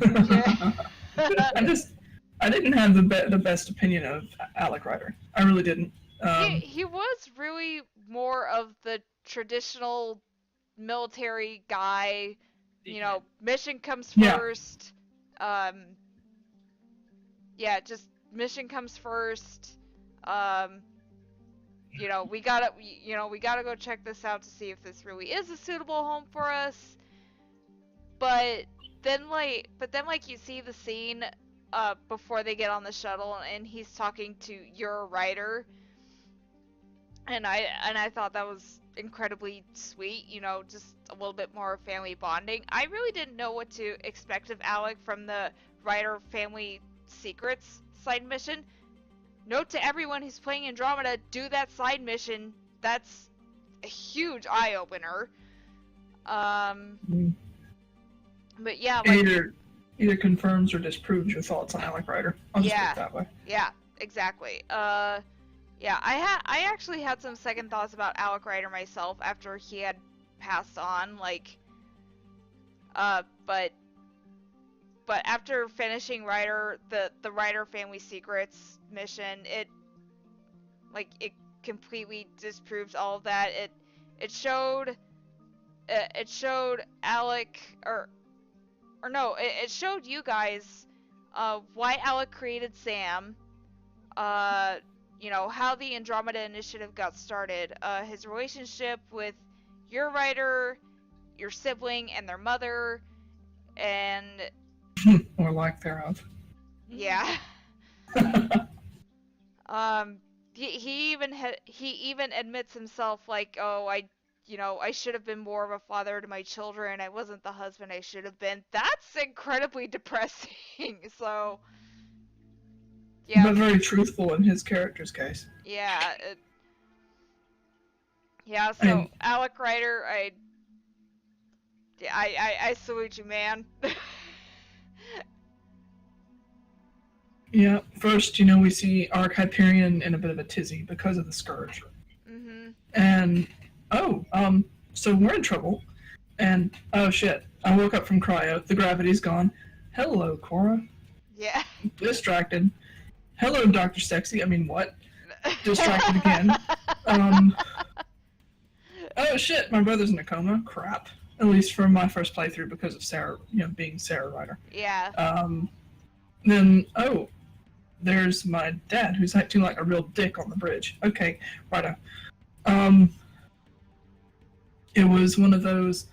I didn't have the best opinion of Alec Ryder. I really didn't. He was really more of the traditional military guy. You know, mission comes first. Just mission comes first. You know, we gotta go check this out to see if this really is a suitable home for us. But then you see the scene before they get on the shuttle, and he's talking to your writer, and I thought that was incredibly sweet. You know, just a little bit more family bonding. I really didn't know what to expect of Alec from the writer family secrets side mission. Note to everyone who's playing Andromeda: do that side mission. That's a huge eye opener. But yeah, like, either confirms or disproves your thoughts on Alec Ryder. I'll just put it that way. Yeah, exactly. I actually had some second thoughts about Alec Ryder myself after he had passed on, like, but after finishing Ryder, the Ryder Family Secrets mission, it completely disproved all of that. It showed Alec, it showed you guys why Alec created Sam, you know, how the Andromeda Initiative got started, his relationship with your writer, your sibling, and their mother, and... or lack thereof. Yeah. He even admits himself, like, oh, I should have been more of a father to my children. I wasn't the husband I should have been. That's incredibly depressing. So, yeah. But very truthful in his character's case. Yeah. So Alec Ryder, I salute you, man. Yeah. First, you know, we see Arc Hyperion in a bit of a tizzy because of the Scourge. Mm-hmm. And so we're in trouble, and oh shit, I woke up from cryo, the gravity's gone. Hello, Cora. Yeah. Distracted. Hello, Dr. Sexy, I mean, what? Distracted again. Oh shit, my brother's in a coma. Crap. At least for my first playthrough because of Sarah, you know, being Sarah Ryder. Yeah. Then, oh, there's my dad who's acting like a real dick on the bridge. Okay, righto. It was one of those,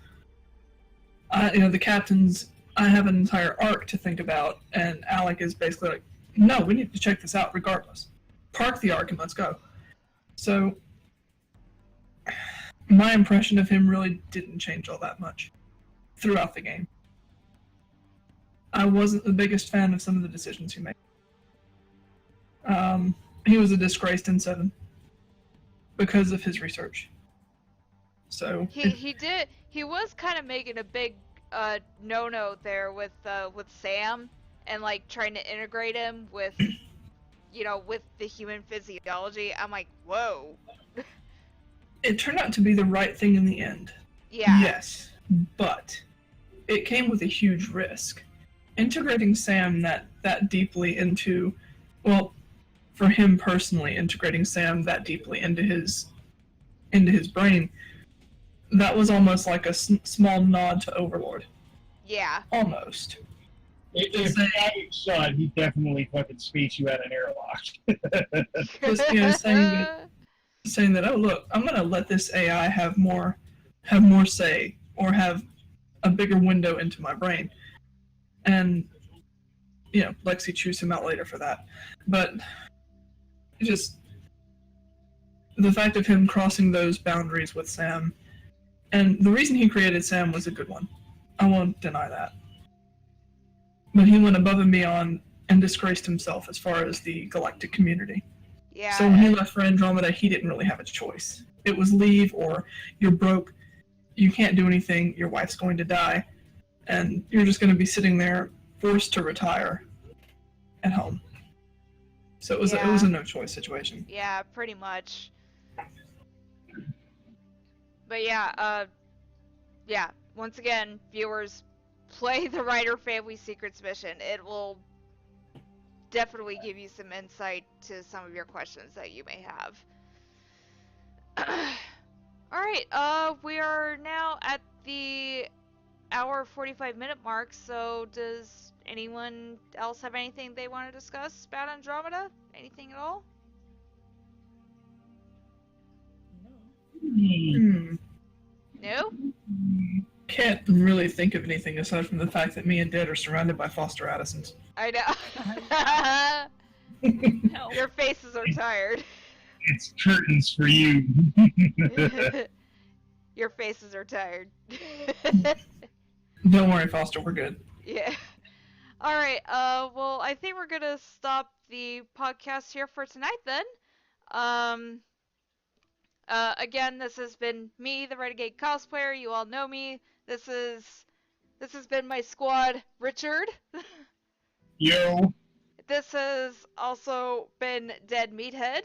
you know, the captain's, I have an entire arc to think about, and Alec is basically like, no, we need to check this out regardless. Park the arc and let's go. So, my impression of him really didn't change all that much throughout the game. I wasn't the biggest fan of some of the decisions he made. He was a disgraced in 7 because of his research. So he was kind of making a big no-no there with Sam, and like trying to integrate him with, you know, with the human physiology. I'm like, whoa. It turned out to be the right thing in the end. Yeah. Yes, but it came with a huge risk. Integrating Sam that deeply into, well, for him personally, integrating Sam that deeply into his brain, that was almost like a small nod to Overlord. Yeah. Almost. If Alex saw it, he definitely fucking space you out an airlock. Just, you know, saying that, oh look, I'm gonna let this AI have more say, or have a bigger window into my brain. And, you know, Lexie chews him out later for that. But the fact of him crossing those boundaries with Sam, and the reason he created Sam was a good one. I won't deny that. But he went above and beyond and disgraced himself as far as the galactic community. Yeah. So when he left for Andromeda, he didn't really have a choice. It was leave or you're broke, you can't do anything, your wife's going to die, and you're just going to be sitting there forced to retire at home. So it was a no-choice situation. Yeah, pretty much. But yeah, once again, viewers, play the Writer Family Secrets mission. It will definitely give you some insight to some of your questions that you may have. Alright, we are now at the hour 45-minute mark, so does anyone else have anything they want to discuss about Andromeda? Anything at all? No? Can't really think of anything aside from the fact that me and Dad are surrounded by foster Addisons. I know. Your faces are tired. It's curtains for you. Your faces are tired. Don't worry, Foster, we're good. Yeah. Alright, well, I think we're gonna stop the podcast here for tonight then. Again, this has been me, the Renegade Cosplayer. You all know me. This has been my squad, Richard. Yo. This has also been Dead Meathead.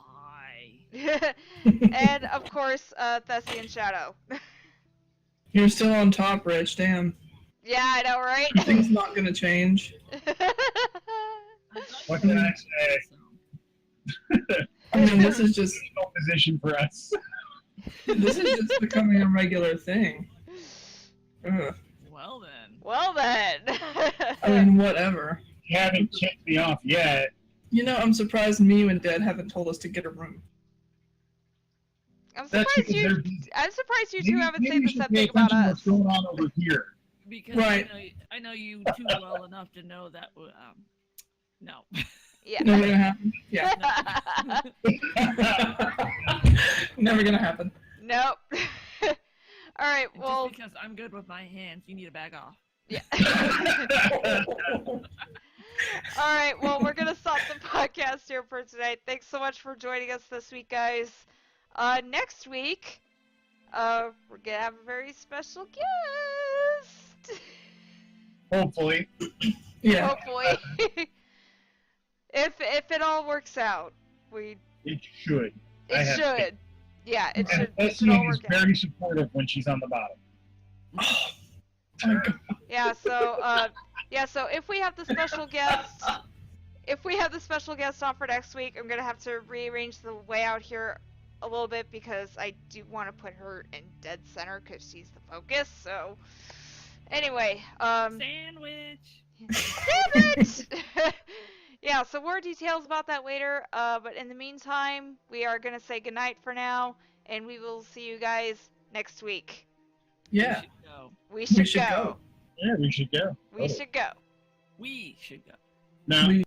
Hi. And, of course, Thespian Shadow. You're still on top, Rich, damn. Yeah, I know, right? Things not gonna change. What can I say? I mean, this is just No position for us. this is just becoming a regular thing. Ugh. Well then. Well then. I mean, whatever. You haven't kicked me off yet. You know, I'm surprised me and Dad haven't told us to get a room. I'm That's surprised because you two haven't said the same thing attention about to us. what's going on over here. Because Right. I know you too well enough to know that. No. Yeah. Never gonna happen. Yeah. Never gonna happen. Nope. Alright, well. Just because I'm good with my hands, you need to back off. Yeah. Alright, well, we're gonna stop the podcast here for tonight. Thanks so much for joining us this week, guys. Next week, we're gonna have a very special guest. Hopefully. Yeah. Hopefully. If it all works out. It should. It should. Yeah, it And should all Lexie is work out. very supportive when she's on the bottom. Oh my God. Yeah, so if we have the special guest on for next week, I'm gonna have to rearrange the layout here a little bit because I do want to put her in dead center because she's the focus. So anyway, Sandwich. Sandwich. Yeah, so more details about that later. But in the meantime, we are gonna say goodnight for now, and we will see you guys next week. Yeah. We should go. Yeah, we should go. We should go. We should go. Now, We